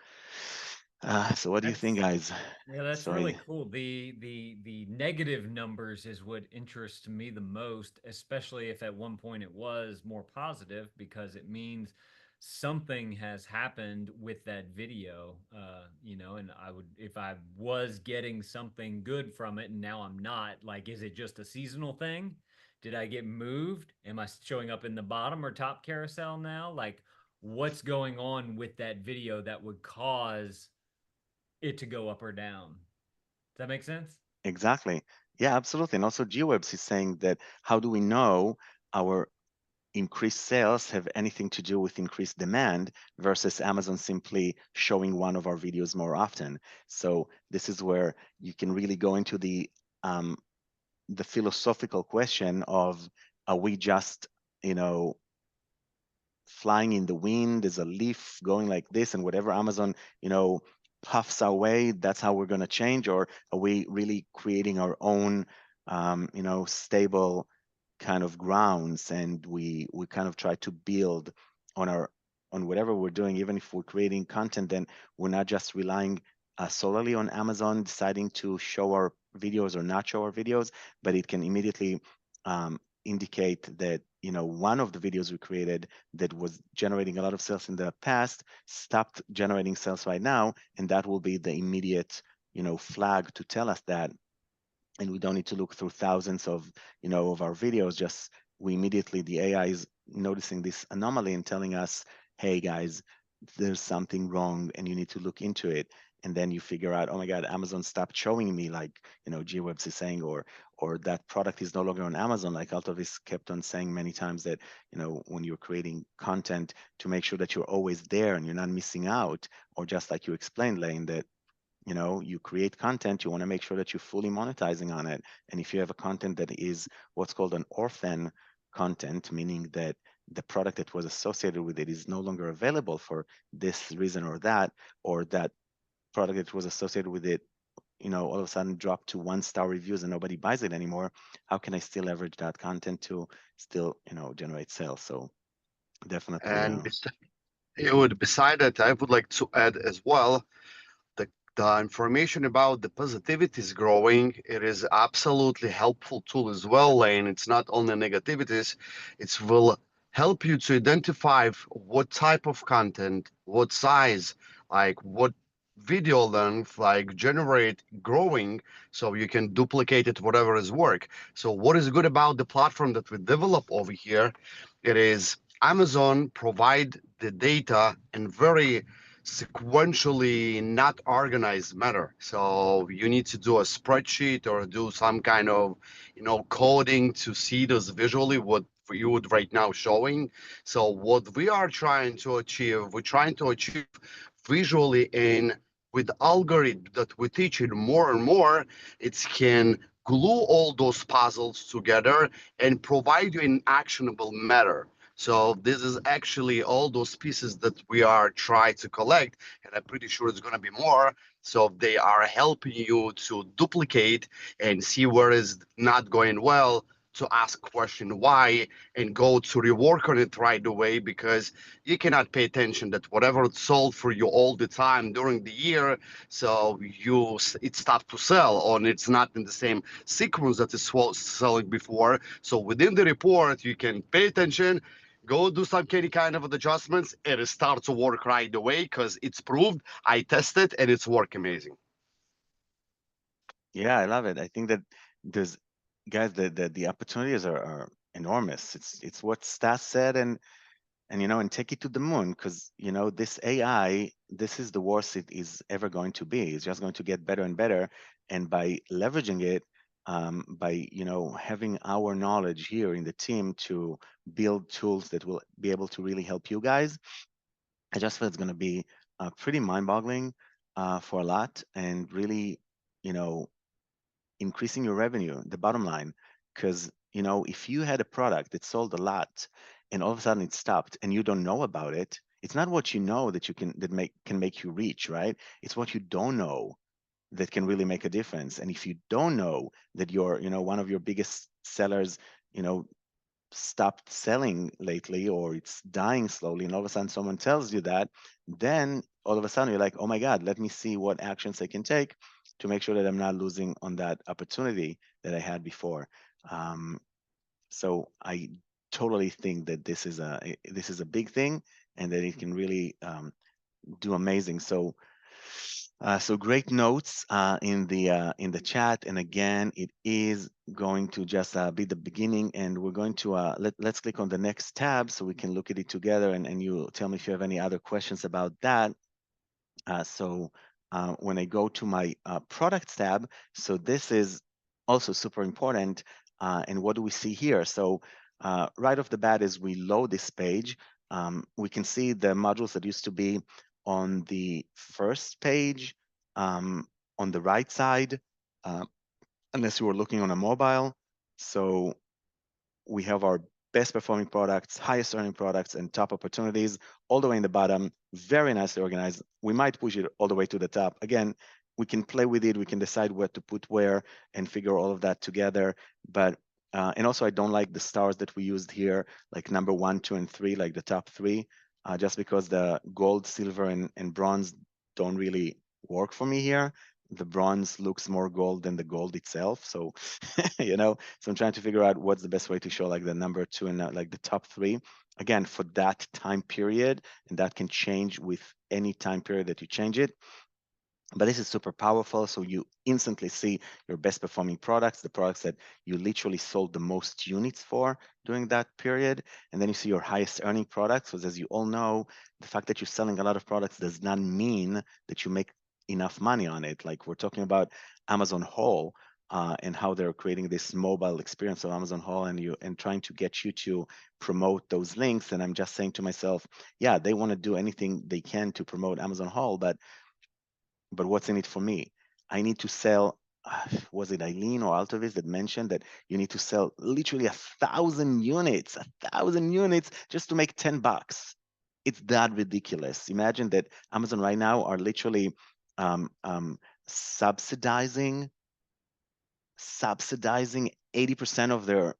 what do you think, That's guys? Yeah, that's So really cool. The negative numbers is what interests me the most, especially if at one point it was more positive, because it means something has happened with that video. And I would, if I was getting something good from it and now I'm not, like, is it just a seasonal thing? Did I get moved? Am I showing up in the bottom or top carousel now? Like, what's going on with that video that would cause it to go up or down? Does that make sense? exactly, yeah, absolutely. And also, GWebs is saying that how do we know our increased sales have anything to do with increased demand versus Amazon simply showing one of our videos more often? So this is where you can really go into the philosophical question of, are we just, you know, flying in the wind. There's a leaf going like this, and whatever Amazon, puffs our way, that's how we're going to change? Or are we really creating our own, stable kind of grounds, and we kind of try to build on our on whatever we're doing, even if we're creating content, then we're not just relying solely on Amazon deciding to show our videos or not show our videos, but it can immediately indicate that one of the videos we created that was generating a lot of sales in the past stopped generating sales right now, and that will be the immediate flag to tell us that. And we don't need to look through thousands of our videos. Just we immediately, the AI is noticing this anomaly and telling us, hey guys, there's something wrong and you need to look into it. And then you figure out, oh my God, Amazon stopped showing me, like GWebs is saying, or that product is no longer on Amazon. Like Altovis kept on saying many times that when you're creating content, to make sure that you're always there and you're not missing out, or just like you explained, Lane, that you create content, you want to make sure that you're fully monetizing on it. And if you have a content that is what's called an orphan content, meaning that the product that was associated with it is no longer available for this reason or that, or that product that was associated with it, all of a sudden dropped to 1-star reviews and nobody buys it anymore, how can I still leverage that content to still, generate sales? So definitely, And Ehud, beside that, I would like to add as well the the information about the positivity is growing. It is absolutely helpful tool as well, and it's not only negativities. It will help you to identify what type of content, what size, like what video length, like generate growing, so you can duplicate it whatever is work. So what is good about the platform that we develop over here? It is Amazon provide the data in very sequentially not organized manner. So you need to do a spreadsheet or do some kind of, coding to see this visually what you would right now showing. So what we are trying to achieve, we're trying to achieve visually in with algorithm that we teach it more and more, it can glue all those puzzles together and provide you an actionable matter. So this is actually all those pieces that we are trying to collect, and I'm pretty sure it's going to be more. So they are helping you to duplicate and see where is not going well, to ask question why and go to rework on it right away, because you cannot pay attention that whatever it's sold for you all the time during the year, so it stopped to sell or it's not in the same sequence that it's selling before. So within the report, you can pay attention, go do some kind of adjustments, and it starts to work right away because it's proved. I tested and it's work amazing. Yeah, I love it. I think that there's guys, the opportunities are enormous. It's what Stas said, and and take it to the moon, because this AI, this is the worst it is ever going to be. It's just going to get better and better, and by leveraging it, by having our knowledge here in the team to build tools that will be able to really help you guys, I just feel it's going to be pretty mind-boggling for a lot, and really, you know increasing your revenue, the bottom line. Because, if you had a product that sold a lot and all of a sudden it stopped and you don't know about it, it's not what you know that can make you rich, right? It's what you don't know that can really make a difference. And if you don't know that one of your biggest sellers, you know, stopped selling lately, or it's dying slowly, and all of a sudden someone tells you that, then all of a sudden you're like, oh my God, let me see what actions I can take to make sure that I'm not losing on that opportunity that I had before. Um, so I totally think that this is a big thing, and that it can really do amazing. So great notes in the chat, and again, it is going to just be the beginning, and we're going to let's click on the next tab so we can look at it together, and you tell me if you have any other questions about that. When I go to my products tab, so this is also super important. And what do we see here? So right off the bat, as we load this page, we can see the modules that used to be on the first page, um, on the right side, uh, unless you were looking on a mobile. So we have our best performing products, highest earning products, and top opportunities all the way in the bottom, very nicely organized. We might push it all the way to the top. Again, we can play with it. We can decide what to put where and figure all of that together. But and also, I don't like the stars that we used here, like number 1, 2, and 3, like the top three, just because the gold, silver, and bronze don't really work for me here. The bronze looks more gold than the gold itself. So, so I'm trying to figure out what's the best way to show like the number 2 and like the top three. Again, for that time period, and that can change with any time period that you change it. But this is super powerful. So you instantly see your best performing products, the products that you literally sold the most units for during that period. And then you see your highest earning products. Because as you all know, the fact that you're selling a lot of products does not mean that you make enough money on it. Like we're talking about Amazon Haul, and how they're creating this mobile experience of Amazon Haul, and trying to get you to promote those links. And I'm just saying to myself, yeah, they want to do anything they can to promote Amazon Haul, but what's in it for me? I need to sell. Was it Eileen or Altovis that mentioned that you need to sell literally 1,000 units, 1,000 units just to make $10? It's that ridiculous. Imagine that Amazon right now are literally um, um, subsidizing subsidizing 80% of their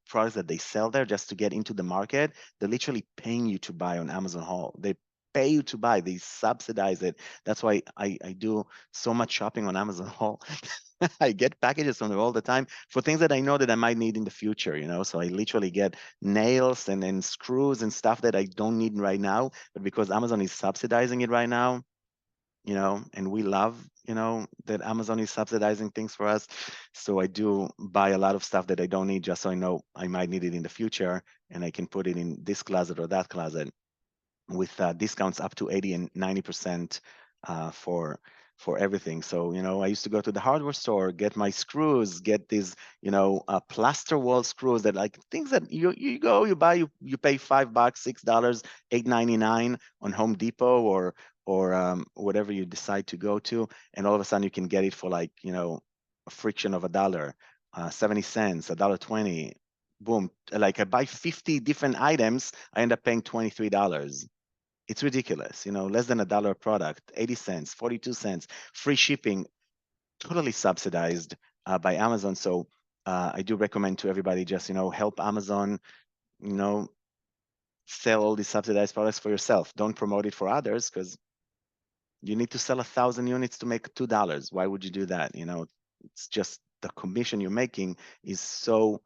products that they sell there just to get into the market. They're literally paying you to buy on Amazon Haul. They pay you to buy. They subsidize it. That's why I do so much shopping on Amazon Haul. I get packages from them all the time for things that I know that I might need in the future. So I literally get nails and screws and stuff that I don't need right now, but because Amazon is subsidizing it right now, and we love that Amazon is subsidizing things for us. So I do buy a lot of stuff that I don't need just so I know I might need it in the future and I can put it in this closet or that closet with discounts up to 80 and 90% for everything. So, I used to go to the hardware store, get my screws, get these, plaster wall screws that like things that you go, you buy, you pay $5, $6, 8.99 on Home Depot or whatever you decide to go to, and all of a sudden you can get it for like, a friction of a dollar, 70 cents, a dollar 20. Boom. Like I buy 50 different items, I end up paying $23. It's ridiculous, less than a dollar a product, 80 cents, 42 cents, free shipping, totally subsidized by Amazon. So I do recommend to everybody just, help Amazon, you know, sell all these subsidized products for yourself. Don't promote it for others because you need to sell 1,000 units to make $2. Why would you do that? It's just the commission you're making is so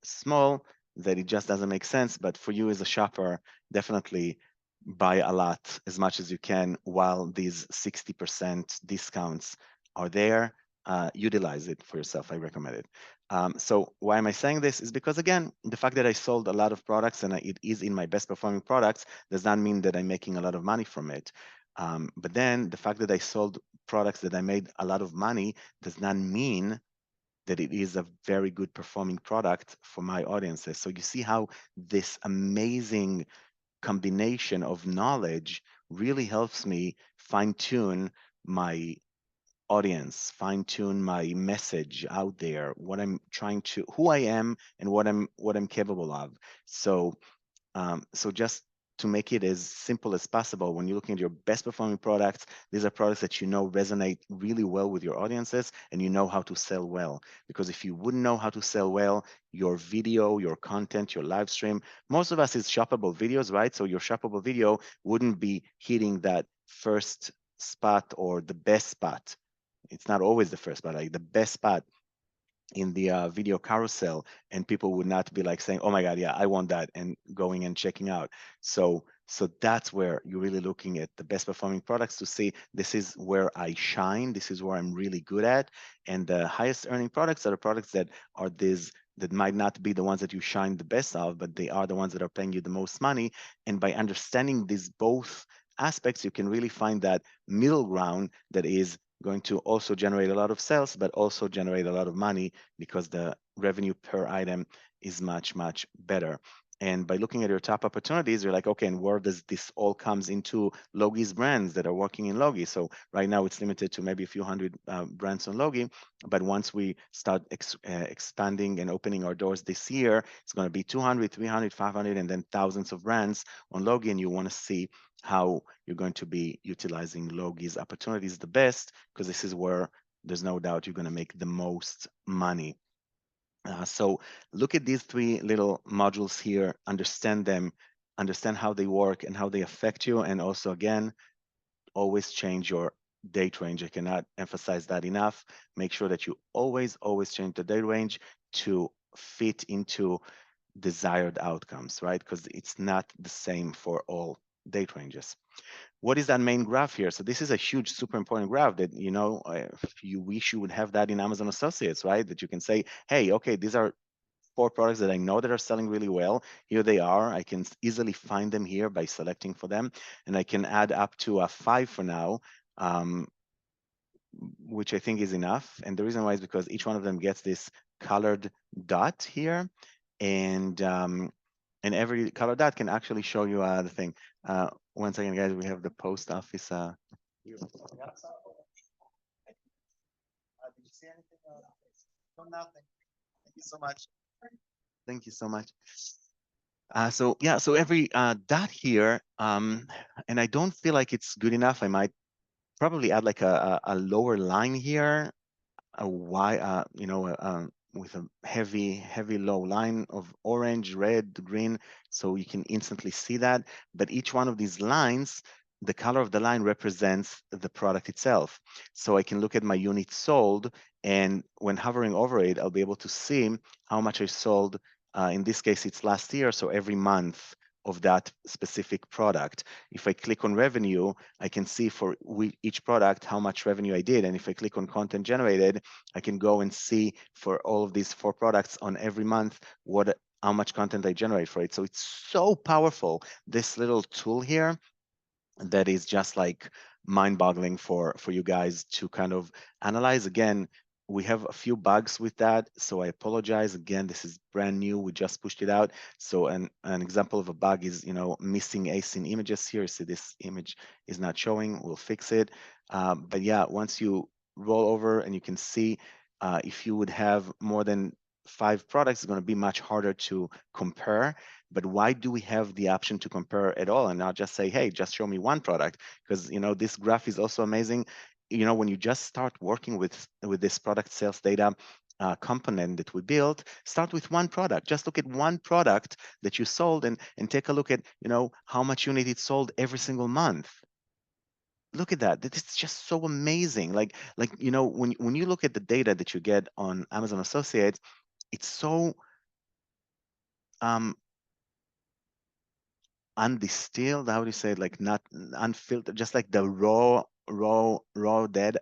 small that it just doesn't make sense. But for you as a shopper, definitely buy a lot as much as you can while these 60% discounts are there. Utilize it for yourself. I recommend it. So why am I saying this? Is because again, the fact that I sold a lot of products and it is in my best performing products does not mean that I'm making a lot of money from it. But then the fact that I sold products that I made a lot of money does not mean that it is a very good performing product for my audiences. So you see how this amazing combination of knowledge really helps me fine tune my audience, fine tune my message out there, what I'm trying to, who I am, and what I'm capable of. So just to make it as simple as possible, when you're looking at your best performing products, these are products that resonate really well with your audiences and you know how to sell well. Because if you wouldn't know how to sell well, your video, your content, your live stream, most of us is shoppable videos, right? So your shoppable video wouldn't be hitting that first spot or the best spot. It's not always the first spot, like the best spot in the video carousel, and people would not be like saying, oh my god, yeah, I want that, and going and checking out. So that's where you're really looking at the best performing products to see this is where I shine, this is where I'm really good at. And the highest earning products are the products that are these that might not be the ones that you shine the best of, but they are the ones that are paying you the most money. And by understanding these both aspects, you can really find that middle ground that is going to also generate a lot of sales, but also generate a lot of money because the revenue per item is much, much better. And by looking at your top opportunities, you're like, okay, and where does this all comes into Logie's brands that are working in Logie? So right now it's limited to maybe a few hundred brands on Logie, but once we start expanding and opening our doors this year, it's going to be 200, 300, 500, and then thousands of brands on Logie, and you want to see how you're going to be utilizing Logie's opportunities the best, because this is where there's no doubt you're going to make the most money. So look at these three little modules here, understand them, understand how they work and how they affect you. And also, again, always change your date range. I cannot emphasize that enough. Make sure that you always change the date range to fit into desired outcomes, right? Because it's not the same for all date ranges. What is that main graph here? So this is a huge, super important graph that, you wish you would have that in Amazon Associates, right? That you can say, hey, okay, these are 4 products that I know that are selling really well. Here they are. I can easily find them here by selecting for them. And I can add up to a 5 for now, which I think is enough. And the reason why is because each one of them gets this colored dot here. And every color dot can actually show you the thing. One second, guys, we have the post office. Here. Did you see anything? No, nothing. Thank you so much. Thank you so much. So yeah, so every dot here, and I don't feel like it's good enough. I might probably add like a lower line here, a y, with a heavy low line of orange, red, green, so you can instantly see that. But each one of these lines, the color of the line represents the product itself. So I can look at my units sold, and when hovering over it, I'll be able to see how much I sold. In this case, it's last year, so every month of that specific product. If I click on revenue, I can see for each product how much revenue I did. And if I click on content generated, I can go and see for all of these 4 products on every month how much content I generate for it. So it's so powerful, this little tool here, that is just like mind-boggling for you guys to kind of analyze. Again, we have a few bugs with that, so I apologize. Again, this is brand new. We just pushed it out. So an example of a bug is, missing async images here. See, this image is not showing. We'll fix it. But yeah, once you roll over and you can see, if you would have more than 5 products, it's going to be much harder to compare. But why do we have the option to compare at all and not just say, hey, just show me one product? Because this graph is also amazing. When you just start working with this product sales data component that we built, start with one product. Just look at one product that you sold and take a look at how much unit it sold every single month. Look at that. It's just so amazing. When you look at the data that you get on Amazon Associates, it's so um, undistilled, how do you say it, like not unfiltered, just like the raw data,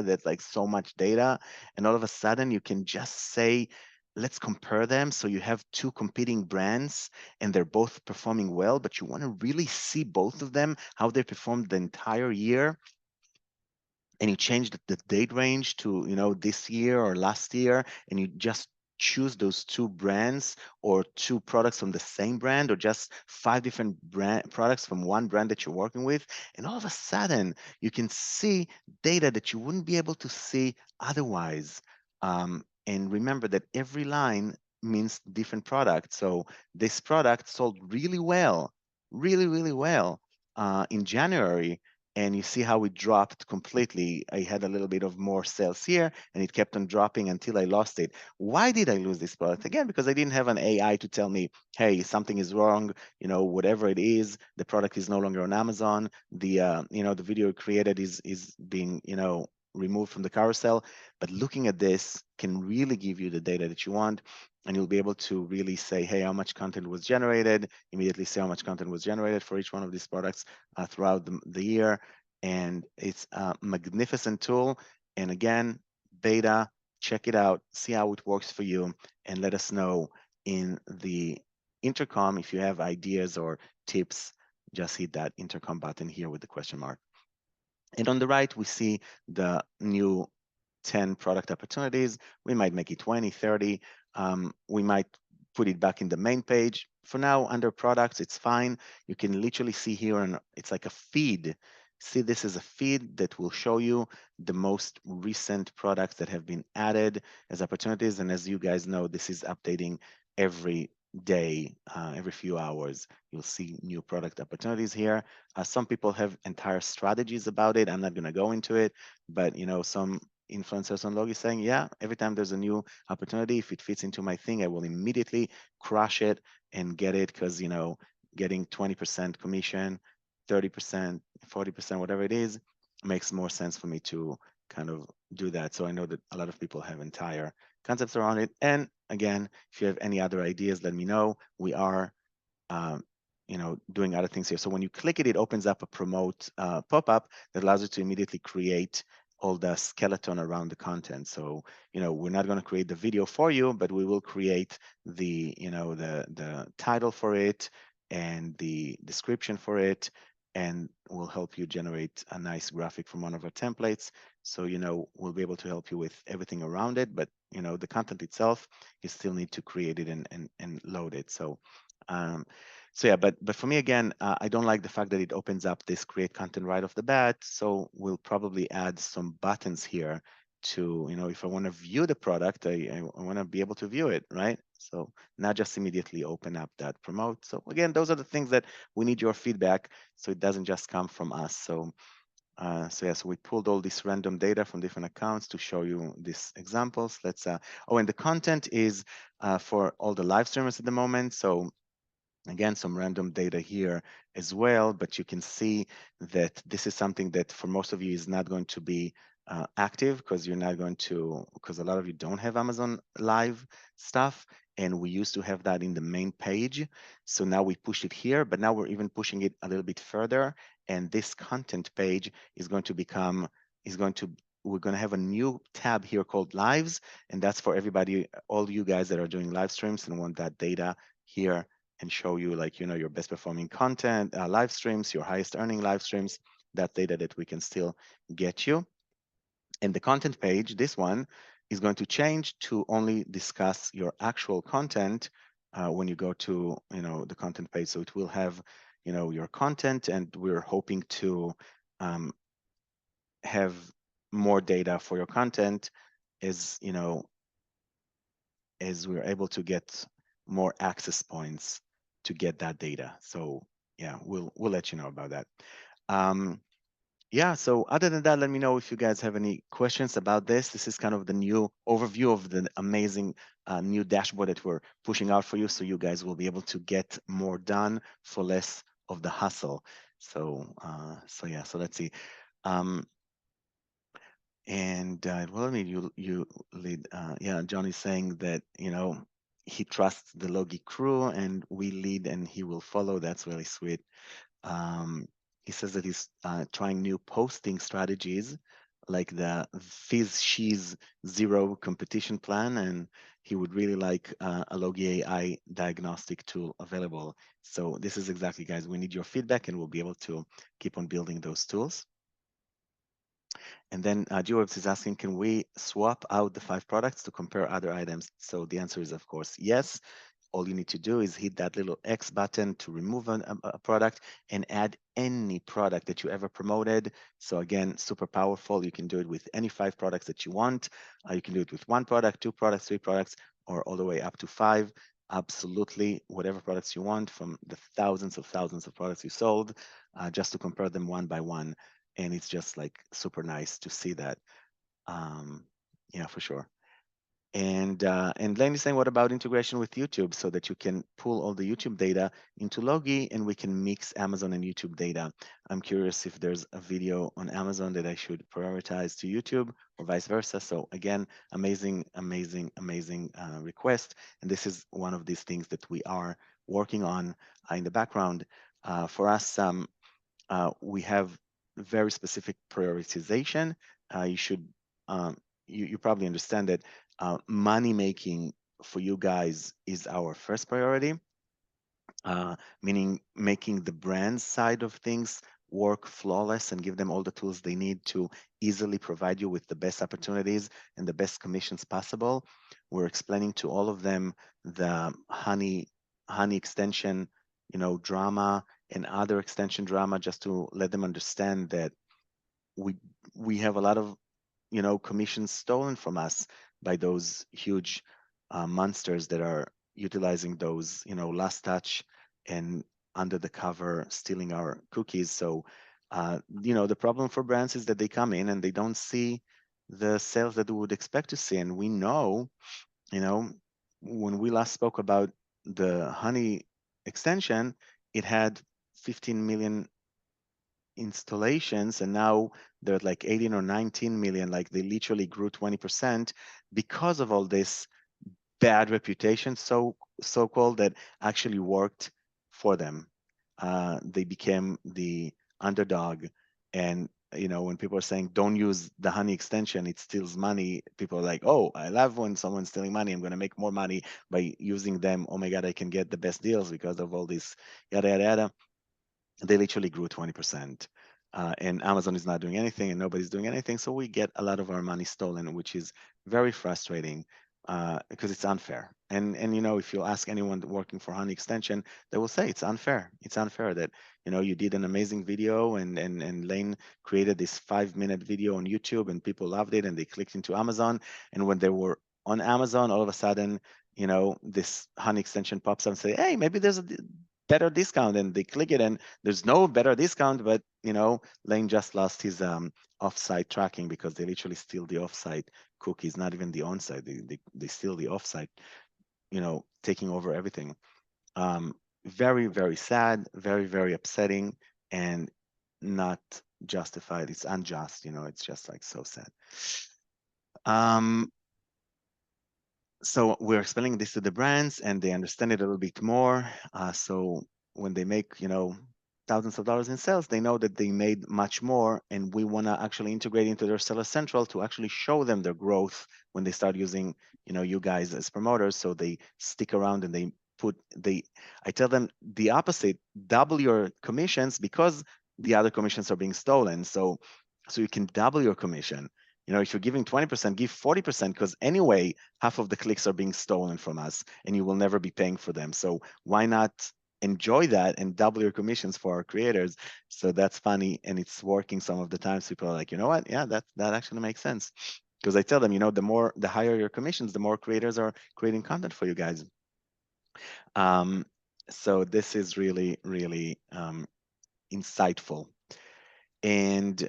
that's like so much data, and all of a sudden you can just say, let's compare them. So you have 2 competing brands and they're both performing well, but you want to really see both of them, how they performed the entire year, and you change the date range to this year or last year, and you just choose those 2 brands or 2 products from the same brand, or just 5 different products from one brand that you're working with, and all of a sudden you can see data that you wouldn't be able to see otherwise. And remember that every line means different product. So this product sold really well, really, really well in January, and you see how it dropped completely. I had a little bit of more sales here, and it kept on dropping until I lost it. Why did I lose this product? Again, because I didn't have an AI to tell me, hey, something is wrong. Whatever it is, the product is no longer on Amazon. The video created is being removed from the carousel. But looking at this can really give you the data that you want, and you'll be able to really say, hey, how much content was generated, immediately say how much content was generated for each one of these products throughout the year. And it's a magnificent tool. And again, beta, check it out, see how it works for you, and let us know in the intercom if you have ideas or tips. Just hit that intercom button here with the question mark. And on the right, we see the new 10 product opportunities. We might make it 20, 30. We might put it back in the main page. For now, under products, it's fine. You can literally see here, and it's like a feed. See, this is a feed that will show you the most recent products that have been added as opportunities. And as you guys know, this is updating every day, every few hours. You'll see new product opportunities here. Some people have entire strategies about it. I'm not going to go into it, but some influencers on Logie saying, yeah, every time there's a new opportunity, if it fits into my thing, I will immediately crush it and get it, because getting 20% commission, 30%, 40%, whatever it is, makes more sense for me to kind of do that. So I know that a lot of people have entire concepts around it. And again, if you have any other ideas, let me know. We are um, doing other things here. So when you click it, it opens up a promote pop-up that allows you to immediately create all the skeleton around the content. So, we're not going to create the video for you, but we will create the title for it and the description for it, and we'll help you generate a nice graphic from one of our templates. So, we'll be able to help you with everything around it, but the content itself, you still need to create it and load it. Um, so yeah, but for me, again, I don't like the fact that it opens up this create content right off the bat. So we'll probably add some buttons here to, if I want to view the product, I want to be able to view it, right? So not just immediately open up that promote. So again, those are the things that we need your feedback, so it doesn't just come from us. So so we pulled all this random data from different accounts to show you these examples. And the content is for all the live streamers at the moment. So again, some random data here as well, but you can see that this is something that for most of you is not going to be active, because a lot of you don't have Amazon Live stuff. and we used to have that in the main page. So now we push it here, but now we're even pushing it a little bit further. And this content page is going to become, is going to, we're going to have a new tab here called Lives. And that's for everybody, all you guys that are doing live streams and want that data here and show you like, you know, your best performing content, live streams, your highest earning live streams, that data that we can still get you. And the content page, this one, is going to change to only discuss your actual content when you go to, you know, the content page. So it will have, you know, your content, and we're hoping to um, have more data for your content as, you know, as we're able to get more access points to get that data. So yeah, we'll let you know about that. Um, Yeah, so other than that, let me know if you guys have any questions about this. This is kind of the new overview of the amazing new dashboard that we're pushing out for you, so you guys will be able to get more done for less of the hustle. So yeah, so let's see. Um, and well, I mean, you lead. Yeah, Johnny's saying that, you know, he trusts the Logie crew, and we lead, and he will follow. That's really sweet. Um, he says that he's trying new posting strategies like the Fizz She's Zero competition plan, and he would really like a Logi AI diagnostic tool available. So this is exactly, guys, we need your feedback, and we'll be able to keep on building those tools. And then Jewels is asking, can we swap out the 5 products to compare other items? So the answer is, of course, yes. All you need to do is hit that little X button to remove a product and add any product that you ever promoted. So again, super powerful. You can do it with any 5 products that you want. You can do it with 1 product, 2 products, 3 products, or all the way up to 5. Absolutely, whatever products you want from the thousands of products you sold, just to compare them one by one. And it's just like super nice to see that. Um, yeah, for sure. And Lane is saying, what about integration with YouTube so that you can pull all the YouTube data into Logi and we can mix Amazon and YouTube data? I'm curious if there's a video on Amazon that I should prioritize to YouTube or vice versa. So again, amazing request. And this is one of these things that we are working on in the background. For us, we have very specific prioritization. You should, um, you probably understand that money making for you guys is our first priority, meaning making the brand side of things work flawless and give them all the tools they need to easily provide you with the best opportunities and the best commissions possible. We're explaining to all of them the honey extension, you know, drama and other extension drama, just to let them understand that we we have a lot of, you know, commissions stolen from us by those huge monsters that are utilizing those, you know, last touch and under the cover stealing our cookies. So you know, the problem for brands is that they come in and they don't see the sales that we would expect to see. And we know, you know, when we last spoke about the honey extension, it had 15 million installations, and now they're at like 18 or 19 million. Like they literally grew 20% because of all this bad reputation, so called, that actually worked for them. They became the underdog. And you know, when people are saying don't use the honey extension, it steals money, people are like, oh, I love when someone's stealing money, I'm going to make more money by using them. Oh my god, I can get the best deals because of all this yada yada yada. They literally grew 20%. And Amazon is not doing anything and nobody's doing anything. So we get a lot of our money stolen, which is very frustrating because it's unfair. And you know, if you ask anyone working for Honey Extension, they will say it's unfair. It's unfair that, you know, you did an amazing video and Lane created this 5-minute video on YouTube and people loved it and they clicked into Amazon. And when they were on Amazon, all of a sudden, you know, this Honey Extension pops up and say, hey, maybe there's a better discount, and they click it and there's no better discount, but you know, Lane just lost his offsite tracking because they literally steal the offsite cookies, not even the onsite. They steal the offsite, you know, taking over everything. Very sad, very upsetting, and not justified. It's unjust, you know, it's just like so sad. Um, so we're explaining this to the brands, and they understand it a little bit more. So when they make, thousands of dollars in sales, they know that they made much more, and we want to actually integrate into their seller central to actually show them their growth when they start using, you guys as promoters, so they stick around and they put they. I tell them the opposite: double your commissions because the other commissions are being stolen. So you can double your commission. If you're giving 20%, give 40% because anyway, half of the clicks are being stolen from us and you will never be paying for them. So why not enjoy that and double your commissions for our creators? So that's funny and it's working some of the times. People are like, you know what? Yeah, that actually makes sense. Because I tell them, the higher your commissions, the more creators are creating content for you guys. Um, so this is really, really insightful. And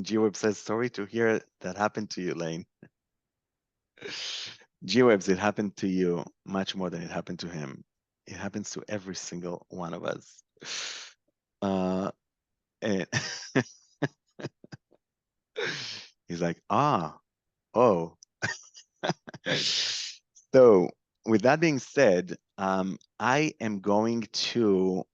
GWeb says, sorry to hear that happened to you, Lane. GWebs, it happened to you much more than it happened to him. It happens to every single one of us. Uh, and he's like, oh. So, with that being said, I am going to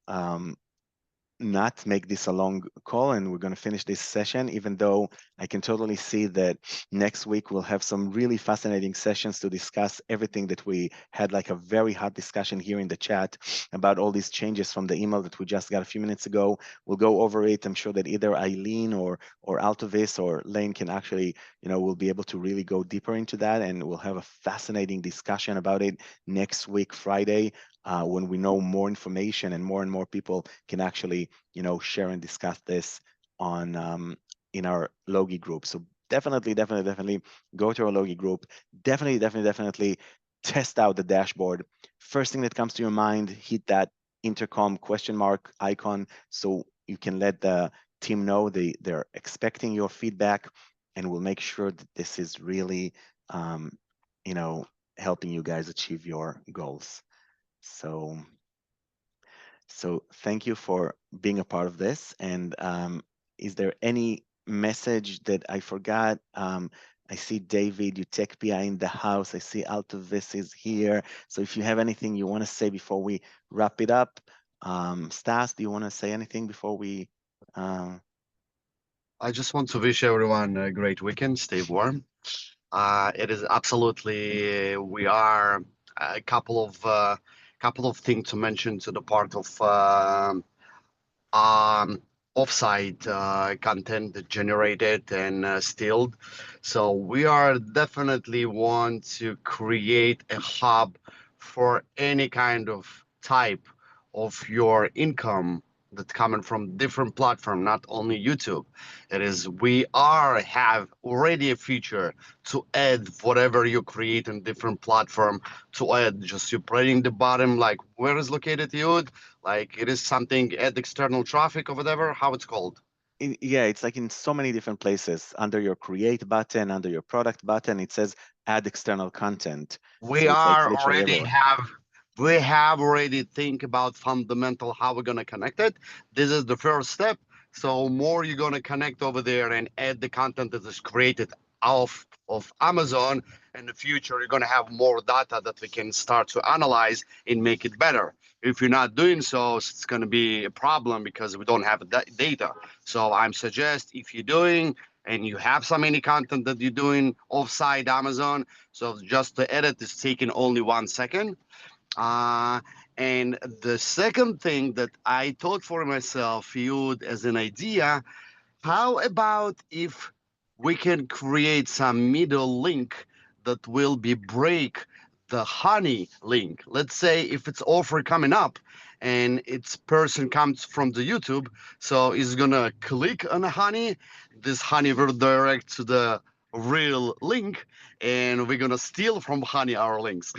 not make this a long call and we're going to finish this session, even though I can totally see that next week we'll have some really fascinating sessions to discuss everything that we had, like a very hot discussion here in the chat about all these changes from the email that we just got a few minutes ago. We'll go over it. I'm sure that either Eileen or Altovis or Lane can actually, we'll be able to really go deeper into that, and we'll have a fascinating discussion about it next week, Friday, when we know more information and more people can actually, share and discuss this on in our Logie group. So definitely go to our Logie group. Definitely test out the dashboard. First thing that comes to your mind, hit that intercom question mark icon so you can let the team know they're expecting your feedback, and we'll make sure that this is really, you know, helping you guys achieve your goals. So, so thank you for being a part of this. And is there any message that I forgot? I see David, you tech PI in the house. I see Altovis is here. So if you have anything you want to say before we wrap it up, Stas, do you want to say anything before we? Uh, I just want to wish everyone a great weekend. Stay warm. It is absolutely we are a couple of things to mention to the part of um, offsite content that generated and stilled. So we are definitely want to create a hub for any kind of type of your income that's coming from different platform, not only YouTube. It is we are have already a feature to add whatever you create in different platform to add. Just you pressing the bottom like where is located Ehud, like it is something add external traffic or whatever, how it's called. yeah, it's like in so many different places. Under your create button, under your product button, it says add external content. We So it's like are literally already everywhere. have we have already think about fundamental how we're gonna connect it. This is the first step. So more you're gonna connect over there and add the content that is created of Amazon. In the future, you're gonna have more data that we can start to analyze and make it better. If you're not doing so, it's gonna be a problem because we don't have that data. So I'm suggest if you're doing and you have some any content that you're doing offsite Amazon, so just the edit is taking only 1 second. Uh, and the second thing that I thought for myself, viewed as an idea, how about if we can create some middle link that will be break the honey link? Let's say if it's offer coming up and its person comes from the YouTube, so he's gonna click on the honey, this honey will direct to the real link and we're gonna steal from honey our links.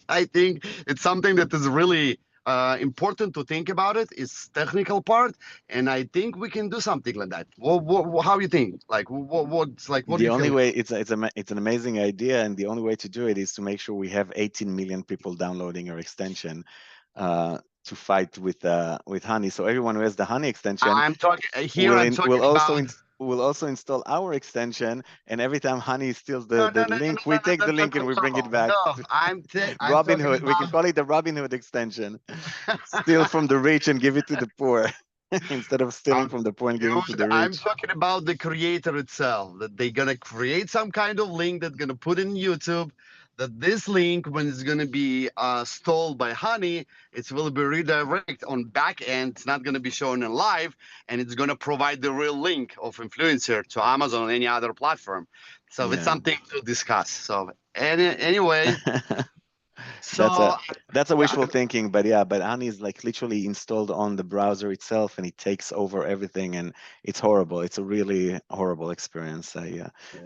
I think it's something that is really important to think about. It is technical part, and I think we can do something like that. How you think? Like, what do The you only feel? way it's an amazing idea, and the only way to do it is to make sure we have 18 million people downloading our extension to fight with Honey. So everyone who has the Honey extension I'm talking here. will I'm talking will also about. we'll also install our extension, and every time Honey steals No, the no, no, no, link, no, we no, take no, the no, link and we bring it no, back. no. I'm Robin talking Hood. We can about. call it the Robin Hood extension. Steal from the rich and give it to the poor instead of stealing Um, from the poor and giving to Dude, the I'm rich. talking about the creator itself. That they're gonna create some kind of link that's gonna put in YouTube. That this link, when it's gonna be stole by Honey, it will be redirect on back end. It's not gonna be shown in live, and it's gonna provide the real link of influencer to Amazon or any other platform. So it's Yeah. something to discuss. So anyway, That's so a that's a yeah, wishful thinking, but yeah, but Honey is like literally installed on the browser itself, and it takes over everything, and it's horrible. It's a really horrible experience.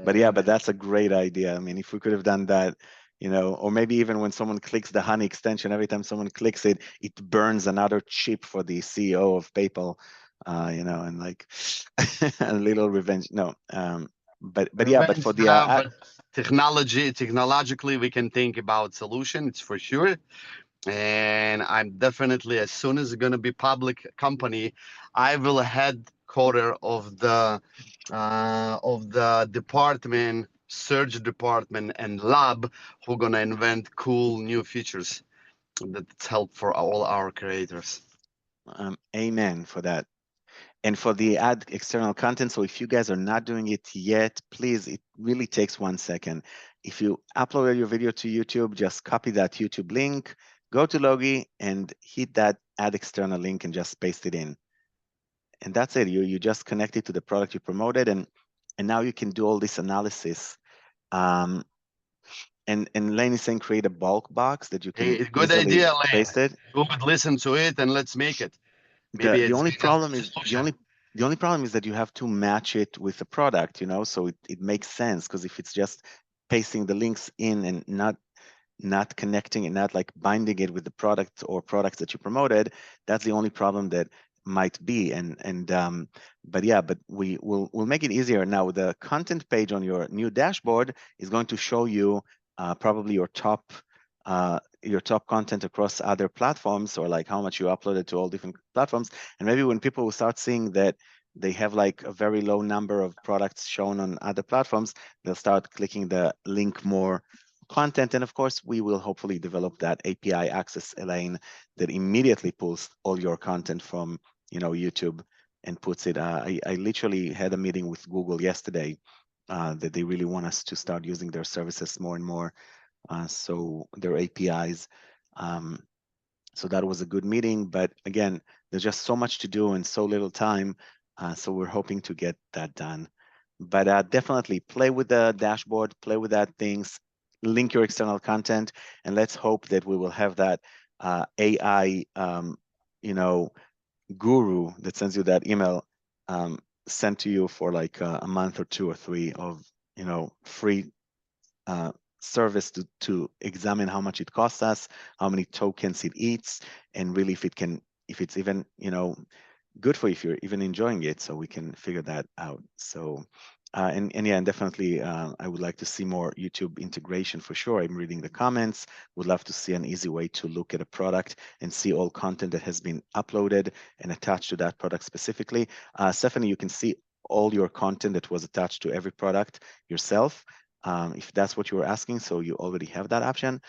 But yeah, but that's a great idea. I mean, if we could have done that, or maybe even when someone clicks the Honey extension, every time someone clicks it, it burns another chip for the CEO of PayPal, and like a little revenge. No, but yeah, but for revenge, the but technologically, we can think about solutions for sure. And I'm definitely, as soon as it's going to be public company, I will headquarter of the department, search department, and lab who gonna invent cool new features that's help for all our creators. amen for that. And for the add external content, so if you guys are not doing it yet, please, it really takes 1 second. If you uploaded your video to YouTube, just copy that YouTube link, go to Logie and hit that add external link and just paste it in. And that's it. You just connect it to the product you promoted, and now you can do all this analysis. Um, and Lane is saying create a bulk box that you can Hey, good easily idea, Lane. paste it. Good, listen to it and let's make it. the Maybe the it's only a problem is the solution. only problem is that you have to match it with the product, so it makes sense, because if it's just pasting the links in and not connecting and not like binding it with the product or products that you promoted, that's the only problem that might be. And but yeah, but we'll make it easier now. The content page on your new dashboard is going to show you probably your top content across other platforms, or like how much you uploaded to all different platforms. And maybe when people will start seeing that they have like a very low number of products shown on other platforms, they'll start clicking the link more content. And of course, we will hopefully develop that API access lane that immediately pulls all your content from YouTube and puts it. I literally had a meeting with Google yesterday that they really want us to start using their services more and more. So their APIs. Um, so that was a good meeting. But again, there's just so much to do and so little time. So we're hoping to get that done. But definitely play with the dashboard, play with that things, link your external content, and let's hope that we will have that AI, you know, guru that sends you that email sent to you for like a month or 2 or 3 of free uh, service to examine how much it costs us, how many tokens it eats, and really if it's even good for you, if you're even enjoying it, so we can figure that out. So and yeah, and definitely I would like to see more YouTube integration for sure. I'm reading the comments. Would love to see an easy way to look at a product and see all content that has been uploaded and attached to that product specifically. Stephanie, you can see all your content that was attached to every product yourself, if that's what you were asking. So you already have that option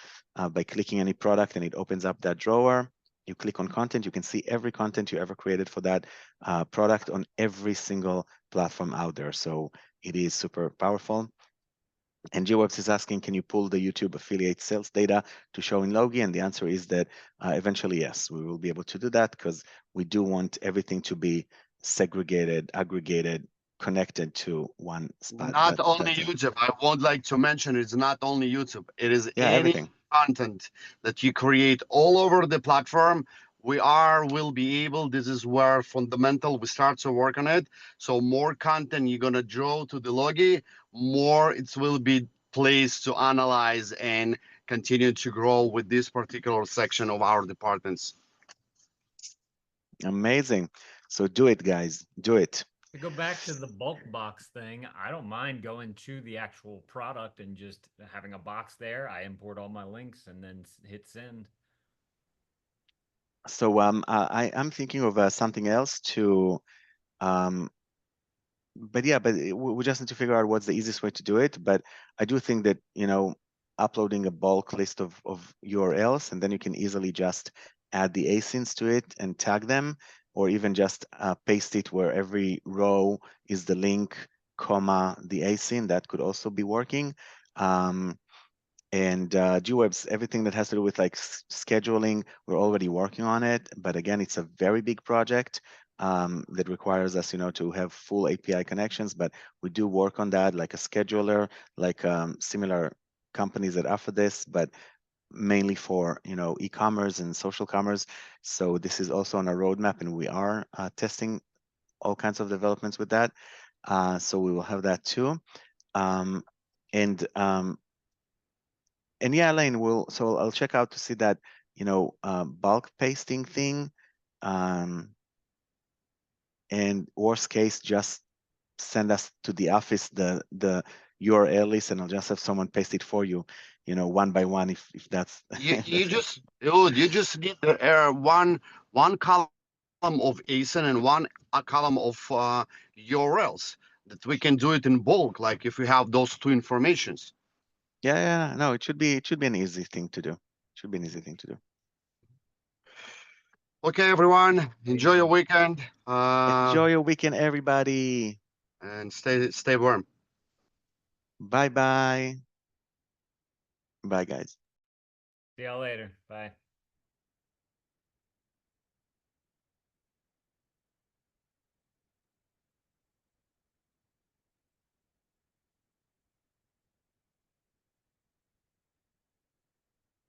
by clicking any product, and it opens up that drawer. You click on content, you can see every content you ever created for that product on every single platform out there. So it is super powerful. And GWebs is asking, can you pull the YouTube affiliate sales data to show in Logie? And the answer is that eventually, yes, we will be able to do that, because we do want everything to be segregated, aggregated, connected to one spot. Not only That's it. YouTube. I would like to mention it's not only YouTube. It is Yeah, any everything. content that you create all over the platform. Will be able. This is where fundamental we start to work on it. So more content you're gonna draw to the Logi, more it will be placed to analyze and continue to grow with this particular section of our departments. Amazing. So do it, guys. Do it. To go back to the bulk box thing, I don't mind going to the actual product and just having a box there. I import all my links and then hit send. So I'm thinking of something else to um, but yeah, but we just need to figure out what's the easiest way to do it. But I do think that, uploading a bulk list of URLs, and then you can easily just add the asins to it and tag them, or even just paste it where every row is the link, comma, the asin. That could also be working. Um, and GWebs, everything that has to do with like scheduling, we're already working on it. But again, it's a very big project that requires us, to have full API connections. But we do work on that, like a scheduler, like similar companies that offer this, but mainly for e-commerce and social commerce. So this is also on our roadmap, and we are testing all kinds of developments with that. So we will have that too. Um, and and yeah, Elaine will. So I'll check out to see that bulk pasting thing. Um, and worst case, just send us to the office the URL list, and I'll just have someone paste it for you, one by one, if that's You that's just, dude, you just need one column of ASIN and one column of URLs that we can do it in bulk, like if we have those two informations. yeah, yeah. No, it should be an easy thing to do. Should be an easy thing to do. Okay, everyone, Hey, enjoy your man. weekend, Enjoy your weekend, everybody. and stay warm. Bye bye. Bye, guys. See y'all later. Bye.